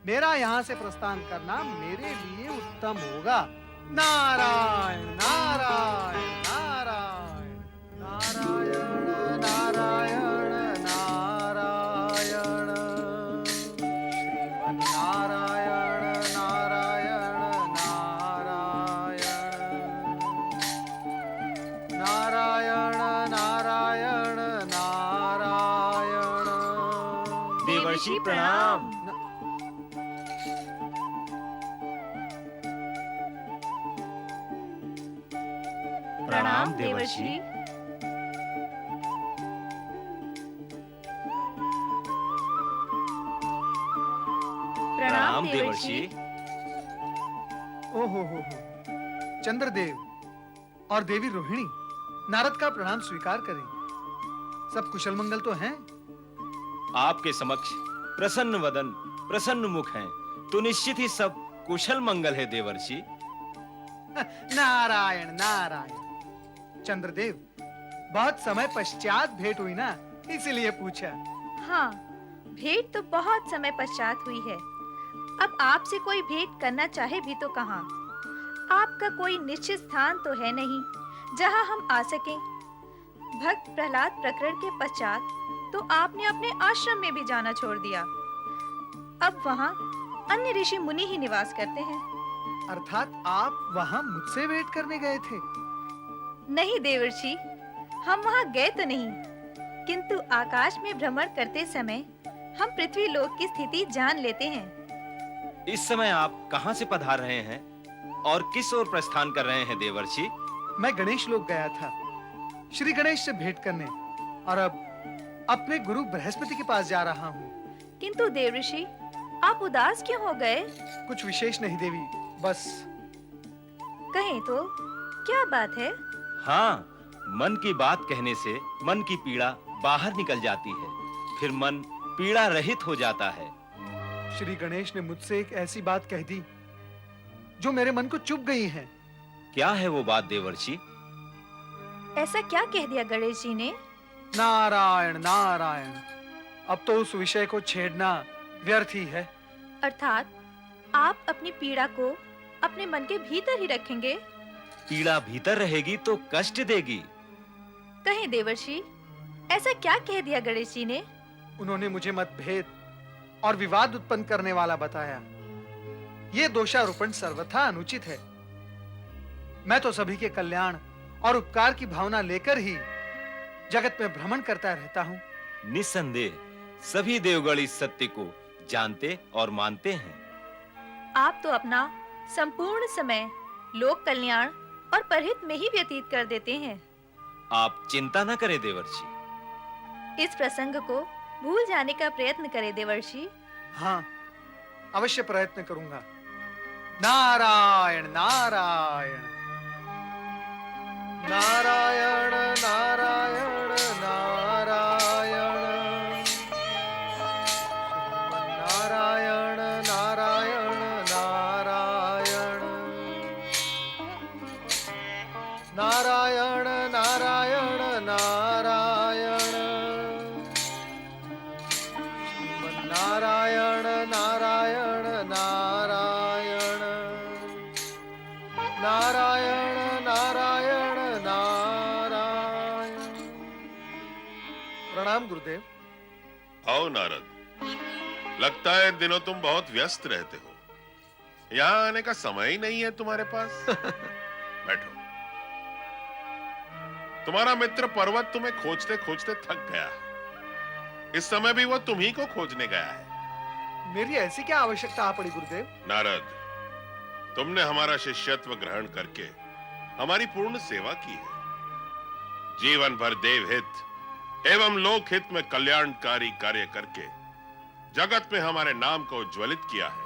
मेरा यहाँ से प्रस्थान करना मेरे लिए उत्तम होगा। नारायण नारायण नारायण नारायण नारायण नारायण, श्रीमन नारायण नारायण नारायण। देवर्षि प्रणाम। प्रणाम देवर्षि। प्रणाम देवर्षि। ओ हो चंद्रदेव और देवी रोहिणी, नारद का प्रणाम स्वीकार करें। सब कुशल मंगल तो हैं? आपके समक्ष प्रसन्न वदन प्रसन्न मुख हैं, तो निश्चित ही सब कुशल मंगल है देवर्षि। नारायण नारायण। चंद्रदेव, बहुत समय पश्चात भेंट हुई ना, इसीलिए पूछा। हाँ, भेंट तो बहुत समय पश्चात हुई है। अब आपसे कोई भेंट करना चाहे भी तो कहाँ? आपका कोई निश्चित स्थान तो है नहीं जहाँ हम आ सकें। भक्त प्रहलाद प्रकरण के पश्चात तो आपने अपने आश्रम में भी जाना छोड़ दिया। अब वहाँ अन्य ऋषि मुनि ही निवास करते हैं। अर्थात आप वहाँ मुझसे भेंट करने गए थे? नहीं देवर्षि, हम वहाँ गए तो नहीं, किंतु आकाश में भ्रमण करते समय हम पृथ्वी लोक की स्थिति जान लेते हैं। इस समय आप कहाँ से पधार रहे हैं और किस ओर प्रस्थान कर रहे हैं देवर्षि? मैं गणेश लोक गया था, श्री गणेश से भेंट करने, और अब अपने गुरु बृहस्पति के पास जा रहा हूँ। किंतु देवर्षि, आप उदास क्यों हो गए? कुछ विशेष नहीं देवी, बस। कहें तो क्या बात है? हाँ, मन की बात कहने से मन की पीड़ा बाहर निकल जाती है, फिर मन पीड़ा रहित हो जाता है। श्री गणेश ने मुझसे एक ऐसी बात कह दी जो मेरे मन को चुभ गई है। क्या है वो बात देवर्षि? ऐसा क्या कह दिया गणेश जी ने? नारायण नारायण, अब तो उस विषय को छेड़ना व्यर्थ ही है। अर्थात आप अपनी पीड़ा को अपने मन के भीतर ही रखेंगे? पीड़ा भीतर रहेगी तो कष्ट देगी। कहें देवर्षि, ऐसा क्या कह दिया गणेश जी ने? उन्होंने मुझे मतभेद और विवाद उत्पन्न करने वाला बताया। ये दोषारोपण सर्वथा अनुचित है। मैं तो सभी के कल्याण और उपकार की भावना लेकर ही जगत में भ्रमण करता रहता हूँ। निस्संदेह सभी देवगण इस सत्य को जानते और मानते हैं। आप तो अपना संपूर्ण समय लोक कल्याण और परहित में ही व्यतीत कर देते हैं। आप चिंता न करें देवर्षि। इस प्रसंग को भूल जाने का प्रयत्न करें देवर्षि। हाँ, अवश्य प्रयत्न करूंगा। नारायण नारायण नारायण नारायण नारायण नारायण नारायण नारायण नारायण नारायण नारायण नारायण नारायण नारायण नारायण नारायण नारायण। प्रणाम गुरुदेव। आओ नारद, लगता है इन दिनों तुम बहुत व्यस्त रहते हो। यहाँ आने का समय ही नहीं है तुम्हारे पास। बैठो। तुम्हारा मित्र पर्वत तुम्हें खोजते खोजते थक गया है। इस समय भी वो तुम्ही को खोजने गया है। मेरी ऐसी क्या आवश्यकता आ पड़ी गुरुदेव? नारद, तुमने हमारा शिष्यत्व ग्रहण करके हमारी पूर्ण सेवा की है। जीवन भर देवहित एवं लोकहित में कल्याणकारी कार्य करके जगत में हमारे नाम को उज्ज्वलित किया है।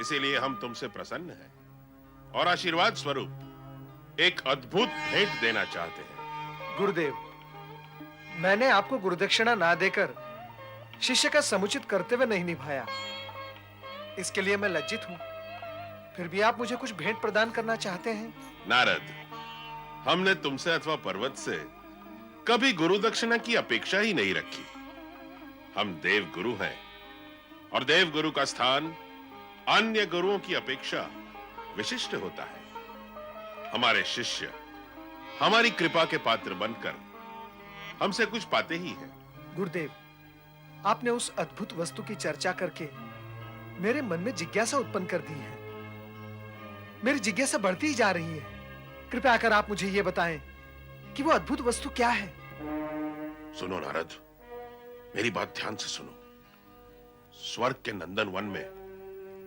इसीलिए हम तुमसे प्रसन्न हैं और आशीर्वाद स्वरूप एक अद्भुत भेंट देना चाहते हैं। गुरुदेव, मैंने आपको गुरुदक्षिणा ना देकर शिष्य का समुचित कर्तव्य नहीं निभाया, इसके लिए मैं लज्जित हूं। फिर भी आप मुझे कुछ भेंट प्रदान करना चाहते हैं। नारद, हमने तुमसे अथवा पर्वत से कभी गुरु दक्षिणा की अपेक्षा ही नहीं रखी। हम देव गुरु हैं और देव गुरु का स्थान अन्य गुरुओं की अपेक्षा विशिष्ट होता है। हमारे शिष्य हमारी कृपा के पात्र बनकर हमसे कुछ पाते ही हैं। गुरुदेव, आपने उस अद्भुत वस्तु की चर्चा करके मेरे मन में जिज्ञासा उत्पन्न कर दी है। मेरी जिज्ञासा बढ़ती ही जा रही है। कृपया कर आप मुझे यह बताएं कि वो अद्भुत वस्तु क्या है। सुनो नारद, मेरी बात ध्यान से सुनो। स्वर्ग के नंदनवन में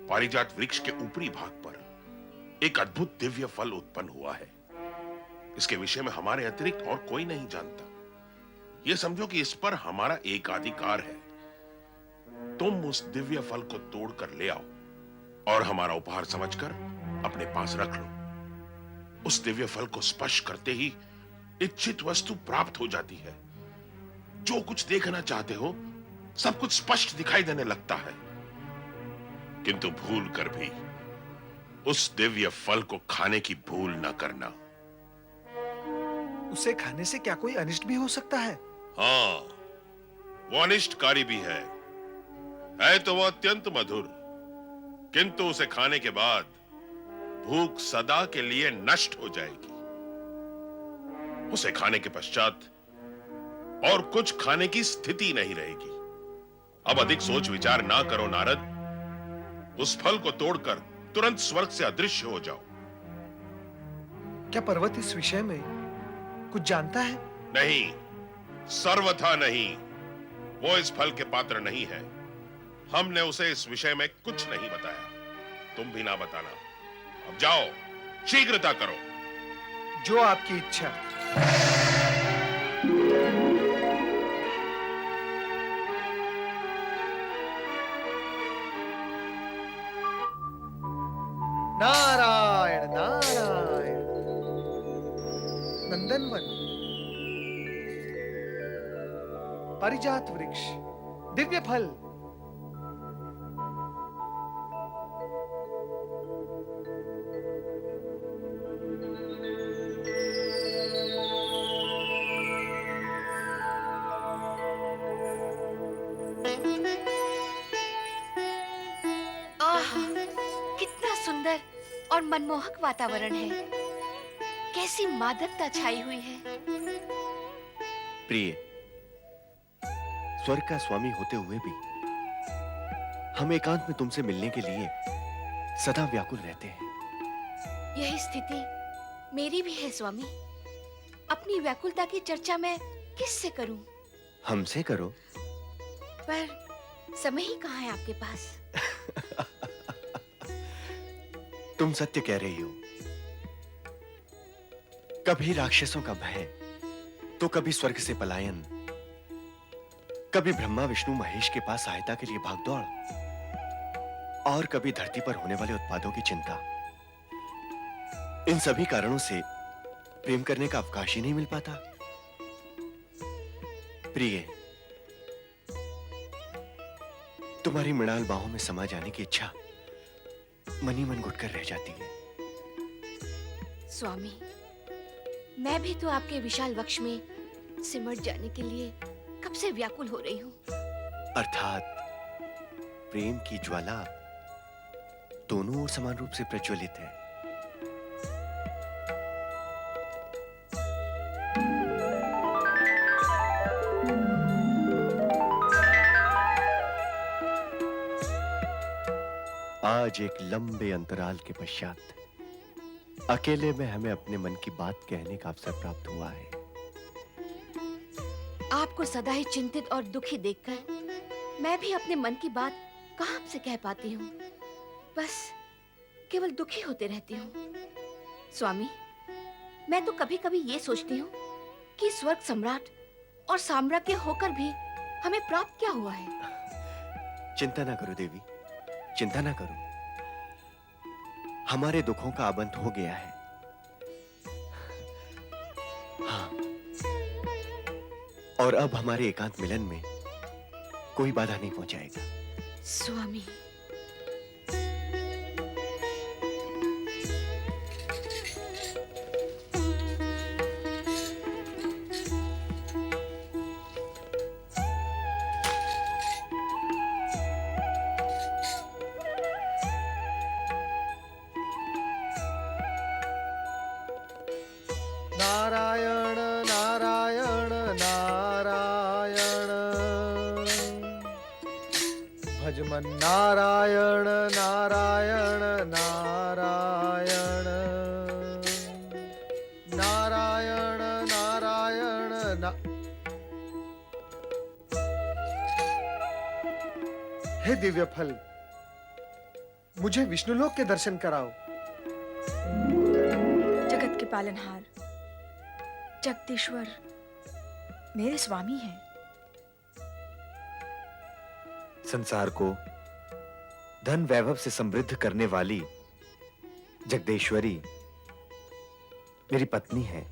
पारिजात वृक्ष के ऊपरी भाग पर एक अद्भुत दिव्य फल उत्पन्न हुआ है। इसके विषय में हमारे अतिरिक्त और कोई नहीं जानता। यह समझो कि इस पर हमारा एकाधिकार है। तुम उस दिव्य फल को तोड़कर ले आओ और हमारा उपहार समझकर अपने पास रख लो। उस दिव्य फल को स्पर्श करते ही इच्छित वस्तु प्राप्त हो जाती है। जो कुछ देखना चाहते हो सब कुछ स्पष्ट दिखाई देने लगता है। किंतु भूल कर भी उस दिव्य फल को खाने की भूल न करना। उसे खाने से क्या कोई अनिष्ट भी हो सकता है? हाँ, वो अनिष्टकारी भी है तो वो अत्यंत मधुर। किंतु उसे खाने के बाद भूख सदा के लिए नष्ट हो जाएगी। उसे खाने के पश्चात और कुछ खाने की स्थिति नहीं रहेगी। अब अधिक सोच विचार ना करो नारद। उस फल को तोड़कर तुरंत स्वर्ग से अदृश्य हो जाओ। क्या पर्वत इस विषय में कुछ जानता है? नहीं, सर्वथा नहीं। वो इस फल के पात्र नहीं है। हमने उसे इस विषय में कुछ नहीं बताया। तुम भी ना बताना। अब जाओ, शीघ्रता करो। जो आपकी इच्छा। नारायण नारायण। नंदनवन, पारिजात वृक्ष, दिव्य फल। कितना सुंदर और मनमोहक वातावरण है। कैसी मादकता छाई हुई है। प्रिय, स्वर्ग का स्वामी होते हुए भी हम एकांत में तुमसे मिलने के लिए सदा व्याकुल रहते हैं। यही स्थिति मेरी भी है स्वामी। अपनी व्याकुलता की चर्चा मैं किससे करूं? हमसे करो। पर समय ही कहाँ है आपके पास? तुम सत्य कह रही हो। कभी राक्षसों का भय, तो कभी स्वर्ग से पलायन, कभी ब्रह्मा विष्णु महेश के पास सहायता के लिए भागदौड़, और कभी धरती पर होने वाले उत्पादों की चिंता। इन सभी कारणों से प्रेम करने का अवकाश ही नहीं मिल पाता। प्रिय, तुम्हारी मृणाल बाहों में समा जाने की इच्छा मन ही मन घुटकर रह जाती है। स्वामी, मैं भी तो आपके विशाल वक्ष में सिमट जाने के लिए कब से व्याकुल हो रही हूँ। अर्थात प्रेम की ज्वाला दोनों ओर समान रूप से प्रज्वलित है। आज एक लंबे अंतराल के पश्चात अकेले में हमें अपने मन की बात कहने का अवसर प्राप्त हुआ है। आपको सदा ही चिंतित और दुखी देखकर मैं भी अपने मन की बात कहाँ से कह पाती हूँ। बस केवल दुखी होते रहती हूँ। स्वामी, मैं तो कभी कभी ये सोचती हूँ कि स्वर्ग सम्राट और साम्राज्य होकर भी हमें प्राप्त क्या हुआ है। चिंता ना करो देवी, चिंता ना करो। हमारे दुखों का अंत हो गया है। हाँ, और अब हमारे एकांत मिलन में कोई बाधा नहीं पहुंचाएगा। स्वामी, नारायण नारायण नारायण। भजमन नारायण नारायण नारायण। नारायण नारायण हे दिव्य फल, मुझे विष्णुलोक के दर्शन कराओ। जगत के पालनहार जगदीश्वर मेरे स्वामी हैं। संसार को धन वैभव से समृद्ध करने वाली जगदेश्वरी मेरी पत्नी है।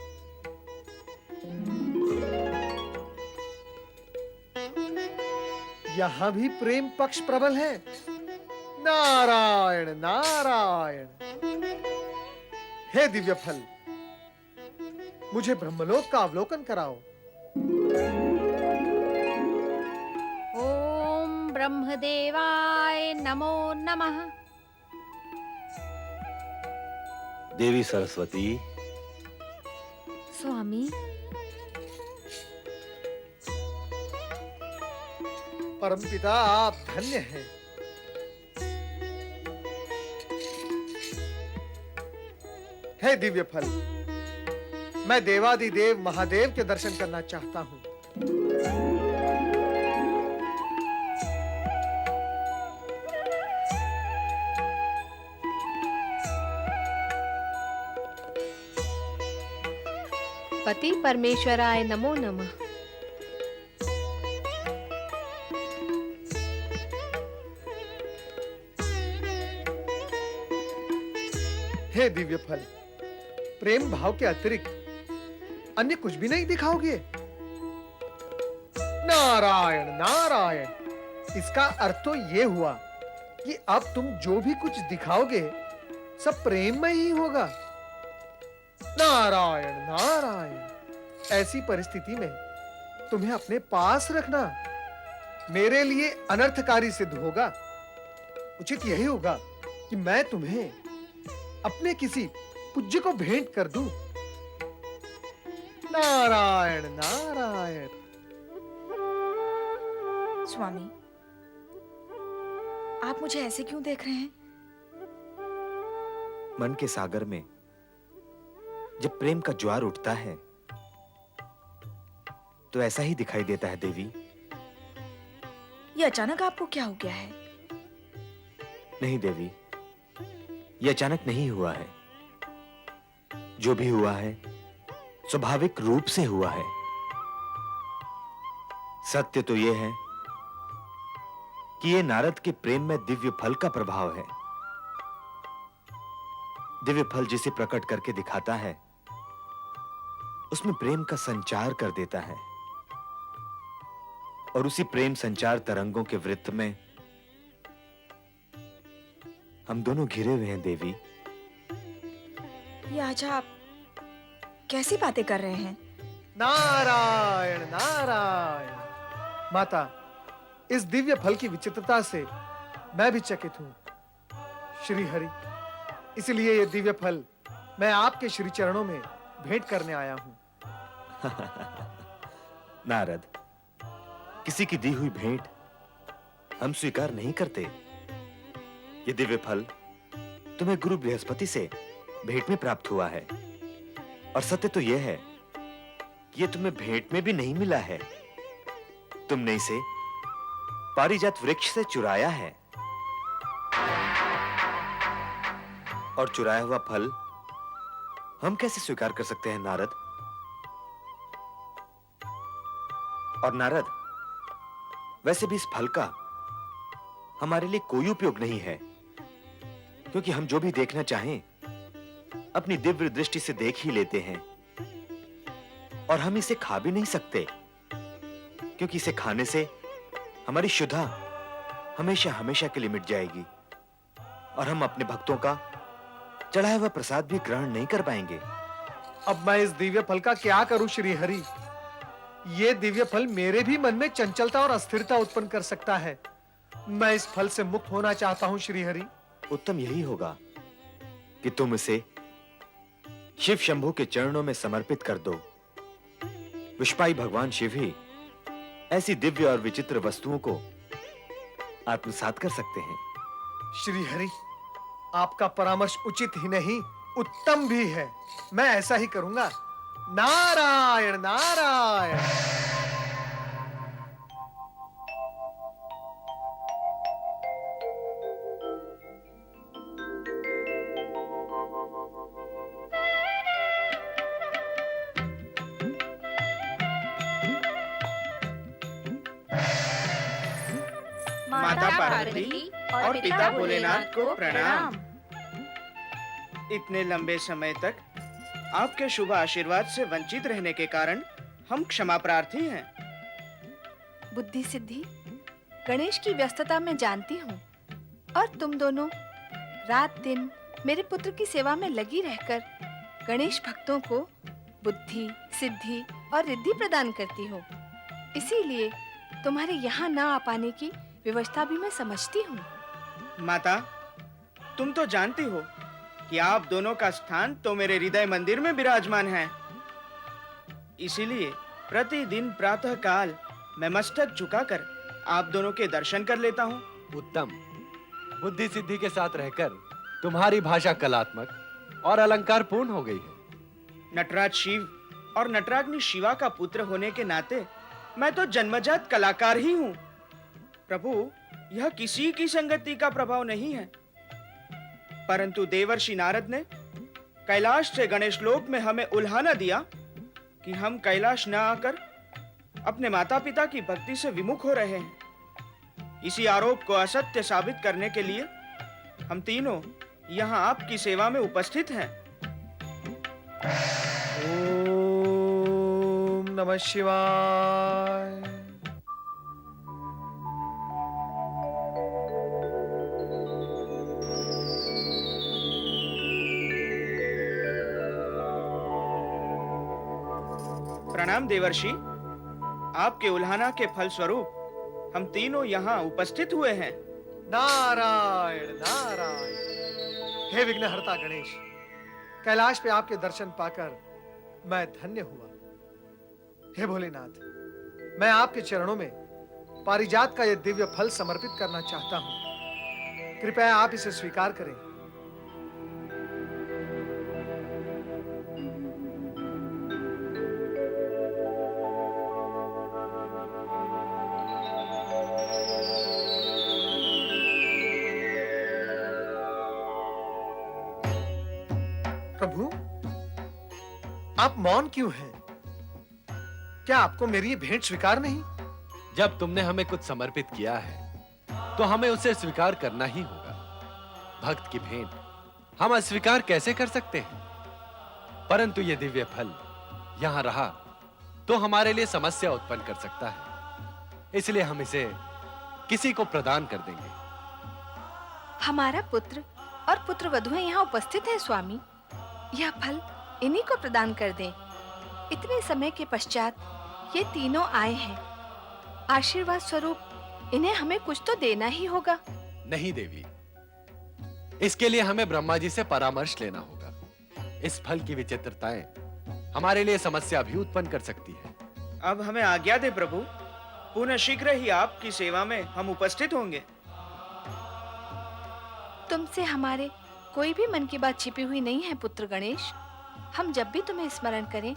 यहां भी प्रेम पक्ष प्रबल है। नारायण नारायण। हे दिव्य फल, मुझे ब्रह्मलोक का अवलोकन कराओ। ओम ब्रह्मदेवाय नमो नमः। देवी सरस्वती, स्वामी, परमपिता आप धन्य हैं। हे दिव्य फल, मैं देवादिदेव महादेव के दर्शन करना चाहता हूं। पति परमेश्वराय नमो नमः। हे दिव्य फल, प्रेम भाव के अतिरिक्त अन्य कुछ भी नहीं दिखाओगे? नारायण नारायण। इसका अर्थ तो ये हुआ कि अब तुम जो भी कुछ दिखाओगे सब प्रेम में ही होगा। नारायण नारायण। ऐसी परिस्थिति में तुम्हें अपने पास रखना मेरे लिए अनर्थकारी सिद्ध होगा। उचित यही होगा कि मैं तुम्हें अपने किसी पूज्य को भेंट कर दूं। नारायण नारायण। स्वामी, आप मुझे ऐसे क्यों देख रहे हैं? मन के सागर में जब प्रेम का ज्वार उठता है तो ऐसा ही दिखाई देता है देवी। ये अचानक आपको क्या हो गया है? नहीं देवी, ये अचानक नहीं हुआ है। जो भी हुआ है स्वाभाविक रूप से हुआ है। सत्य तो यह है कि यह नारद के प्रेम में दिव्य फल का प्रभाव है। दिव्य फल जिसे प्रकट करके दिखाता है उसमें प्रेम का संचार कर देता है, और उसी प्रेम संचार तरंगों के वृत्त में हम दोनों घिरे हुए हैं देवी। ये आज आप कैसी बातें कर रहे हैं? नारायण नारायण। माता, इस दिव्य फल की विचित्रता से मैं भी चकित हूं। श्री हरि, इसलिए ये दिव्य फल मैं आपके श्री चरणों में भेंट करने आया हूं। नारद, किसी की दी हुई भेंट हम स्वीकार नहीं करते। ये दिव्य फल तुम्हें गुरु बृहस्पति से भेंट में प्राप्त हुआ है, और सत्य तो यह है कि यह तुम्हें भेंट में भी नहीं मिला है। तुमने इसे पारिजात वृक्ष से चुराया है, और चुराया हुआ फल हम कैसे स्वीकार कर सकते हैं नारद? और नारद, वैसे भी इस फल का हमारे लिए कोई उपयोग नहीं है, क्योंकि हम जो भी देखना चाहें अपनी दिव्य दृष्टि से देख ही लेते हैं, और हम इसे खा भी नहीं सकते, क्योंकि इसे खाने से हमारी शुद्धा हमेशा हमेशा के लिए मिट जाएगी, और हम अपने भक्तों का चढ़ाया हुआ प्रसाद भी ग्रहण नहीं कर पाएंगे। अब मैं इस दिव्य फल का क्या करूं श्री हरि? ये दिव्य फल मेरे भी मन में चंचलता और अस्थिरता उत्पन्न कर सकता है। मैं इस फल से मुक्त होना चाहता हूं श्री हरि। उत्तम यही होगा कि तुम इसे शिव शंभु के चरणों में समर्पित कर दो। विष्पाई भगवान शिव ही ऐसी दिव्य और विचित्र वस्तुओं को आत्मसात कर सकते हैं। श्री हरि, आपका परामर्श उचित ही नहीं उत्तम भी है। मैं ऐसा ही करूंगा। नारायण नारायण। माता पार्वती और पिता भोलेनाथ को प्रणाम। इतने लंबे समय तक आपके शुभ आशीर्वाद से वंचित रहने के कारण हम क्षमा प्रार्थी हैं। बुद्धि सिद्धि, गणेश की व्यस्तता मैं जानती हूँ और तुम दोनों रात दिन मेरे पुत्र की सेवा में लगी रहकर गणेश भक्तों को बुद्धि, सिद्धि और रिद्धि प्रदान करती हो। इसीलिए तुम्हारे यहाँ न आ पाने की व्यवस्था भी मैं समझती हूँ। माता, तुम तो जानती हो कि आप दोनों का स्थान तो मेरे हृदय मंदिर में विराजमान है। इसीलिए प्रतिदिन प्रातः काल मैं मस्तक झुकाकर आप दोनों के दर्शन कर लेता हूँ। उत्तम। बुद्धि सिद्धि के साथ रहकर तुम्हारी भाषा कलात्मक और अलंकार पूर्ण हो गई है। नटराज शिव और नटराग्नि शिवा का पुत्र होने के नाते मैं तो जन्मजात कलाकार ही हूँ। प्रभु, यह किसी की संगति का प्रभाव नहीं है, परंतु देवर्षि नारद ने कैलाश से गणेश लोक में हमें उल्हाना दिया कि हम कैलाश न आकर अपने माता पिता की भक्ति से विमुख हो रहे हैं। इसी आरोप को असत्य साबित करने के लिए हम तीनों यहाँ आपकी सेवा में उपस्थित हैं। ओम नमः शिवाय। प्रणाम देवर्षि, आपके उल्हाना के फल स्वरूप हम तीनों यहाँ उपस्थित हुए हैं। नारायण नारायण। हे विघ्नहर्ता गणेश, कैलाश पे आपके दर्शन पाकर मैं धन्य हुआ। हे भोलेनाथ, मैं आपके चरणों में पारिजात का यह दिव्य फल समर्पित करना चाहता हूं। कृपया आप इसे स्वीकार करें। प्रभु, आप मौन क्यों हैं? क्या आपको मेरी ये भेंट स्वीकार नहीं? जब तुमने हमें कुछ समर्पित किया है तो हमें उसे स्वीकार करना ही होगा। भक्त की भेंट हम अस्वीकार कैसे कर सकते हैं? परंतु ये दिव्य फल यहाँ रहा तो हमारे लिए समस्या उत्पन्न कर सकता है, इसलिए हम इसे किसी को प्रदान कर देंगे। हमारा पुत्र और पुत्र वधुएं यहाँ उपस्थित हैं स्वामी। यह फल इन्हीं को प्रदान कर दें। इतने समय के पश्चात ये तीनों आए हैं। आशीर्वाद स्वरूप इन्हें हमें कुछ तो देना ही होगा। नहीं देवी, इसके लिए हमें ब्रह्मा जी से परामर्श लेना होगा। इस फल की विचित्रताएं हमारे लिए समस्या भी उत्पन्न कर सकती है। अब हमें आज्ञा दे प्रभु, पुनः शीघ्र ही आपकी सेवा में हम उपस्थित होंगे। तुमसे हमारे कोई भी मन की बात छिपी हुई नहीं है पुत्र गणेश। हम जब भी तुम्हें स्मरण करें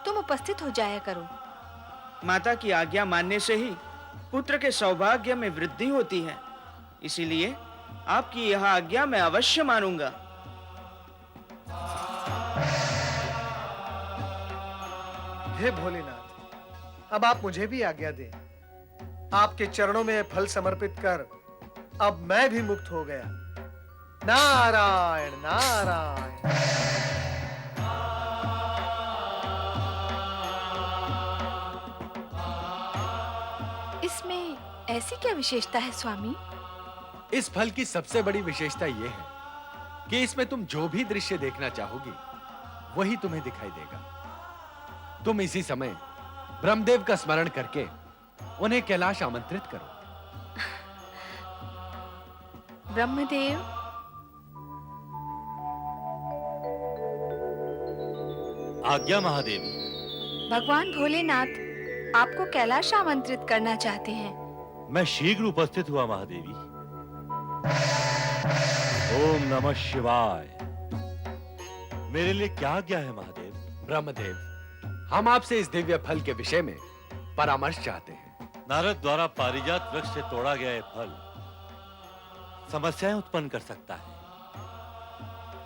तुम उपस्थित हो जाया करो। माता की आज्ञा मानने से ही पुत्र के सौभाग्य में वृद्धि होती है, इसीलिए आपकी यह आज्ञा मैं अवश्य मानूंगा। हे भोलेनाथ, अब आप मुझे भी आज्ञा दें। आपके चरणों में फल समर्पित कर अब मैं भी मुक्त हो गया। नारायण नारायण। इसमें ऐसी क्या विशेषता है स्वामी? इस फल की सबसे बड़ी विशेषता यह है कि इसमें तुम जो भी दृश्य देखना चाहोगी वही तुम्हें दिखाई देगा। तुम इसी समय ब्रह्मदेव का स्मरण करके उन्हें कैलाश आमंत्रित करो। ब्रह्मदेव, आज्ञा महादेवी। भगवान भोलेनाथ आपको कैलाश आमंत्रित करना चाहते हैं। मैं शीघ्र उपस्थित हुआ महादेवी। ओम नमः शिवाय। मेरे लिए क्या आज्ञा है महादेव? ब्रह्मदेव, हम आपसे इस दिव्य फल के विषय में परामर्श चाहते हैं। नारद द्वारा पारिजात वृक्ष से तोड़ा गया यह फल समस्याएं उत्पन्न कर सकता है,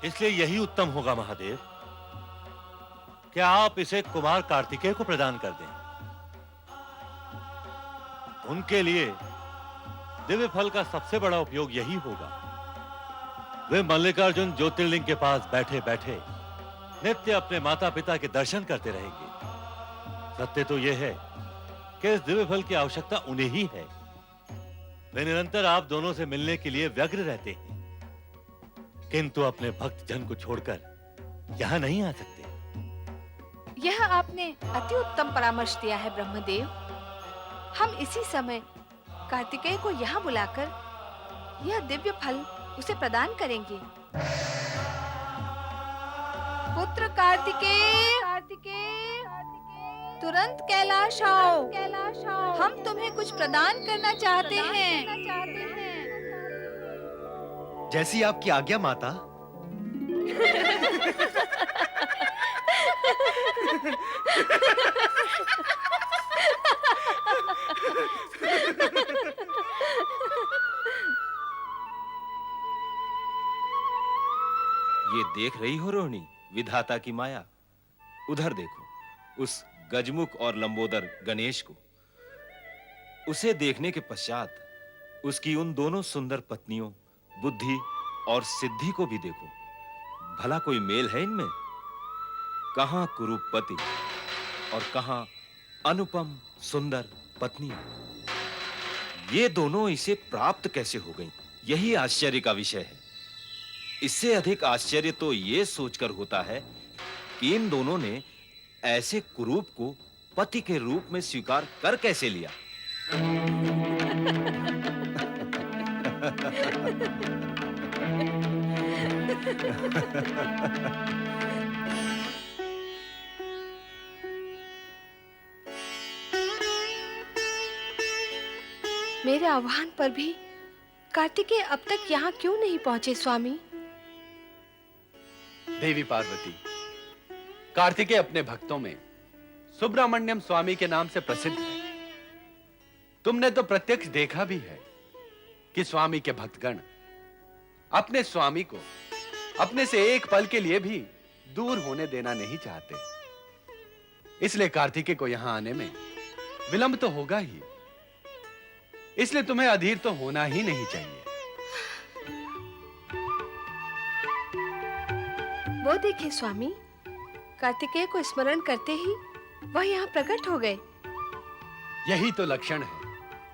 इसलिए यही उत्तम होगा महादेव कि आप इसे कुमार कार्तिकेय को प्रदान कर दें। उनके लिए दिव्य फल का सबसे बड़ा उपयोग यही होगा। वे मल्लिकार्जुन ज्योतिर्लिंग के पास बैठे बैठे नित्य अपने माता पिता के दर्शन करते रहेंगे। सत्य तो यह है कि इस दिव्य फल की आवश्यकता उन्हें ही है। वे निरंतर आप दोनों से मिलने के लिए व्यग्र रहते हैं, किंतु अपने भक्त जन को छोड़कर यहां नहीं आ सकते। यह आपने अति उत्तम परामर्श दिया है ब्रह्मदेव। हम इसी समय कार्तिकेय को यहाँ बुलाकर यह दिव्य फल उसे प्रदान करेंगे। पुत्र कार्तिकेय, तुरंत कैलाश आओ। हम तुम्हें कुछ प्रदान करना चाहते हैं। जैसी आपकी आज्ञा माता। ये देख रही हो रोहिणी, विधाता की माया। उधर देखो उस गजमुख और लंबोदर गणेश को। उसे देखने के पश्चात उसकी उन दोनों सुंदर पत्नियों बुद्धि और सिद्धि को भी देखो। भला कोई मेल है इनमें? कहां कुरूपपति और कहां अनुपम सुंदर पत्नियां। ये दोनों इसे प्राप्त कैसे हो गईं? यही आश्चर्य का विषय है। इससे अधिक आश्चर्य तो ये सोचकर होता है कि इन दोनों ने ऐसे कुरूप को पति के रूप में स्वीकार कर कैसे लिया। मेरे आह्वान पर भी कार्तिकेय अब तक यहाँ क्यों नहीं पहुंचे स्वामी? देवी पार्वती, कार्तिकेय अपने भक्तों में सुब्रमण्यम स्वामी के नाम से प्रसिद्ध है। तुमने तो प्रत्यक्ष देखा भी है कि स्वामी के भक्तगण अपने स्वामी को अपने से एक पल के लिए भी दूर होने देना नहीं चाहते। इसलिए कार्तिकेय को यहां आने में विलंब तो होगा ही। इसलिए तुम्हें अधीर तो होना ही नहीं चाहिए। वो देखिए स्वामी, कार्तिकेय को स्मरण करते ही वह यहाँ प्रकट हो गए। यही तो लक्षण है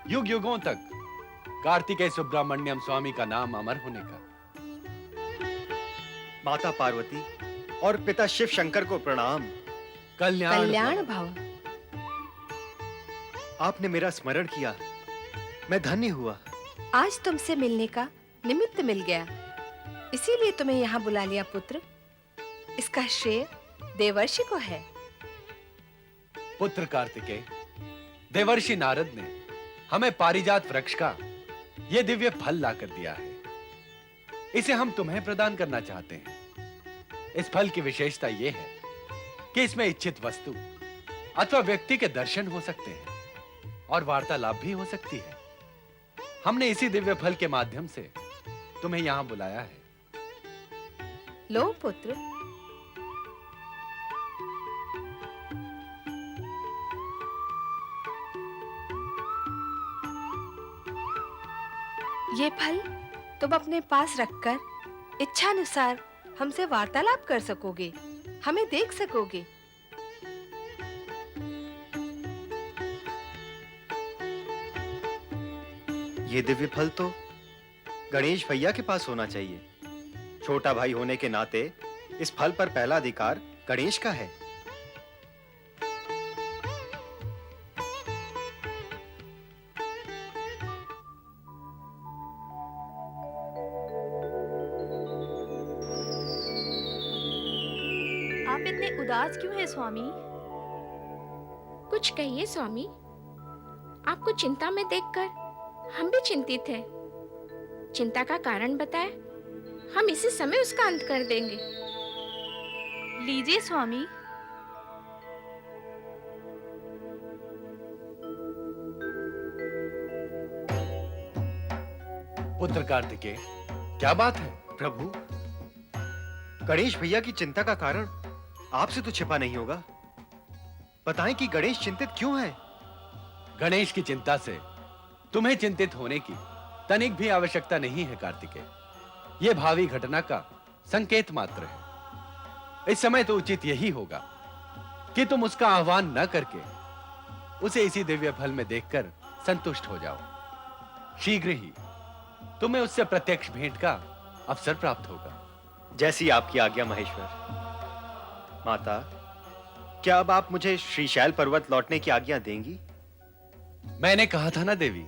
युग युगों तक कार्तिकेय सुब्रमण्यम स्वामी का नाम अमर होने का। माता पार्वती और पिता शिव शंकर को प्रणाम। कल्याण भव। आपने मेरा स्मरण किया, मैं धन्य हुआ। आज तुमसे मिलने का निमित्त मिल गया, इसीलिए तुम्हें यहाँ बुला लिया पुत्र। इसका श्रेय देवर्षि को है। पुत्र कार्तिकेय, देवर्षि नारद ने हमें पारिजात वृक्ष का यह दिव्य फल लाकर दिया है। इसे हम तुम्हें प्रदान करना चाहते हैं। इस फल की विशेषता यह है कि इसमें इच्छित वस्तु अथवा व्यक्ति के दर्शन हो सकते हैं और वार्तालाप भी हो सकती है। हमने इसी दिव्य फल के माध्यम से तुम्हें यहां बुलाया है। लो पुत्र। ये फल तुम अपने पास रखकर इच्छानुसार हमसे वार्तालाप कर सकोगे, हमें देख सकोगे। ये दिव्य फल तो गणेश भैया के पास होना चाहिए। छोटा भाई होने के नाते इस फल पर पहला अधिकार गणेश का है। आप इतने उदास क्यों हैं स्वामी? कुछ कहिए स्वामी। आपको चिंता में देखकर हम भी चिंतित हैं। चिंता का कारण बताएं, हम इसी समय उसका अंत कर देंगे। लीजिए स्वामी। पुत्र कार्तिकेय, क्या बात है? प्रभु, गणेश भैया की चिंता का कारण आपसे तो छिपा नहीं होगा। बताएं कि गणेश चिंतित क्यों है? गणेश की चिंता से तुम्हें चिंतित होने की तनिक भी आवश्यकता नहीं है कार्तिकेय। यह भावी घटना का संकेत मात्र है। इस समय तो उचित यही होगा कि तुम उसका आह्वान न करके उसे इसी दिव्य फल में देखकर संतुष्ट हो जाओ। शीघ्र ही तुम्हें उससे प्रत्यक्ष भेंट का अवसर प्राप्त होगा। जैसी आपकी आज्ञा महेश्वर। माता, क्या अब आप मुझे श्रीशैल पर्वत लौटने की आज्ञा देंगी? मैंने कहा था ना देवी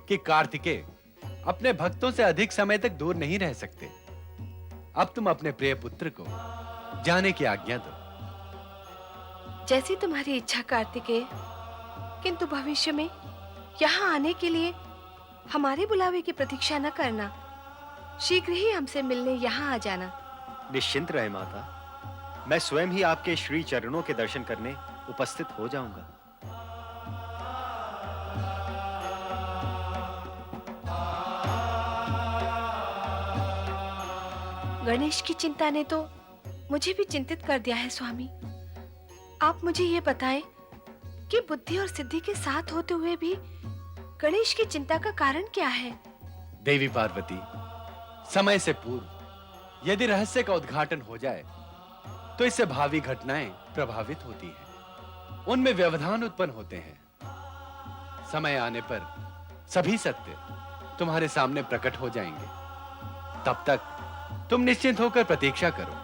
कि कार्तिकेय अपने भक्तों से अधिक समय तक दूर नहीं रह सकते। अब तुम अपने प्रिय पुत्र को जाने की आज्ञा दो। जैसी तुम्हारी इच्छा कार्तिकेय, किंतु भविष्य में यहाँ आने के लिए हमारे बुलावे की प्रतीक्षा न करना। शीघ्र ही हमसे मिलने यहाँ आ जाना। निश्चिंत रहे माता, मैं स्वयं ही आपके श्री चरणों के दर्शन करने उपस्थित हो जाऊंगा। गणेश की चिंता ने तो मुझे भी चिंतित कर दिया है स्वामी। आप मुझे ये बताएं कि बुद्धि और सिद्धि के साथ होते हुए भी गणेश की चिंता का कारण क्या है? देवी पार्वती, समय से पूर्व यदि रहस्य का उद्घाटन हो जाए तो इससे भावी घटनाएं प्रभावित होती हैं, उनमें व्यवधान उत्पन्न होते हैं। समय आने पर सभी सत्य तुम्हारे सामने प्रकट हो जाएंगे। तब तक तुम निश्चिंत होकर प्रतीक्षा करो।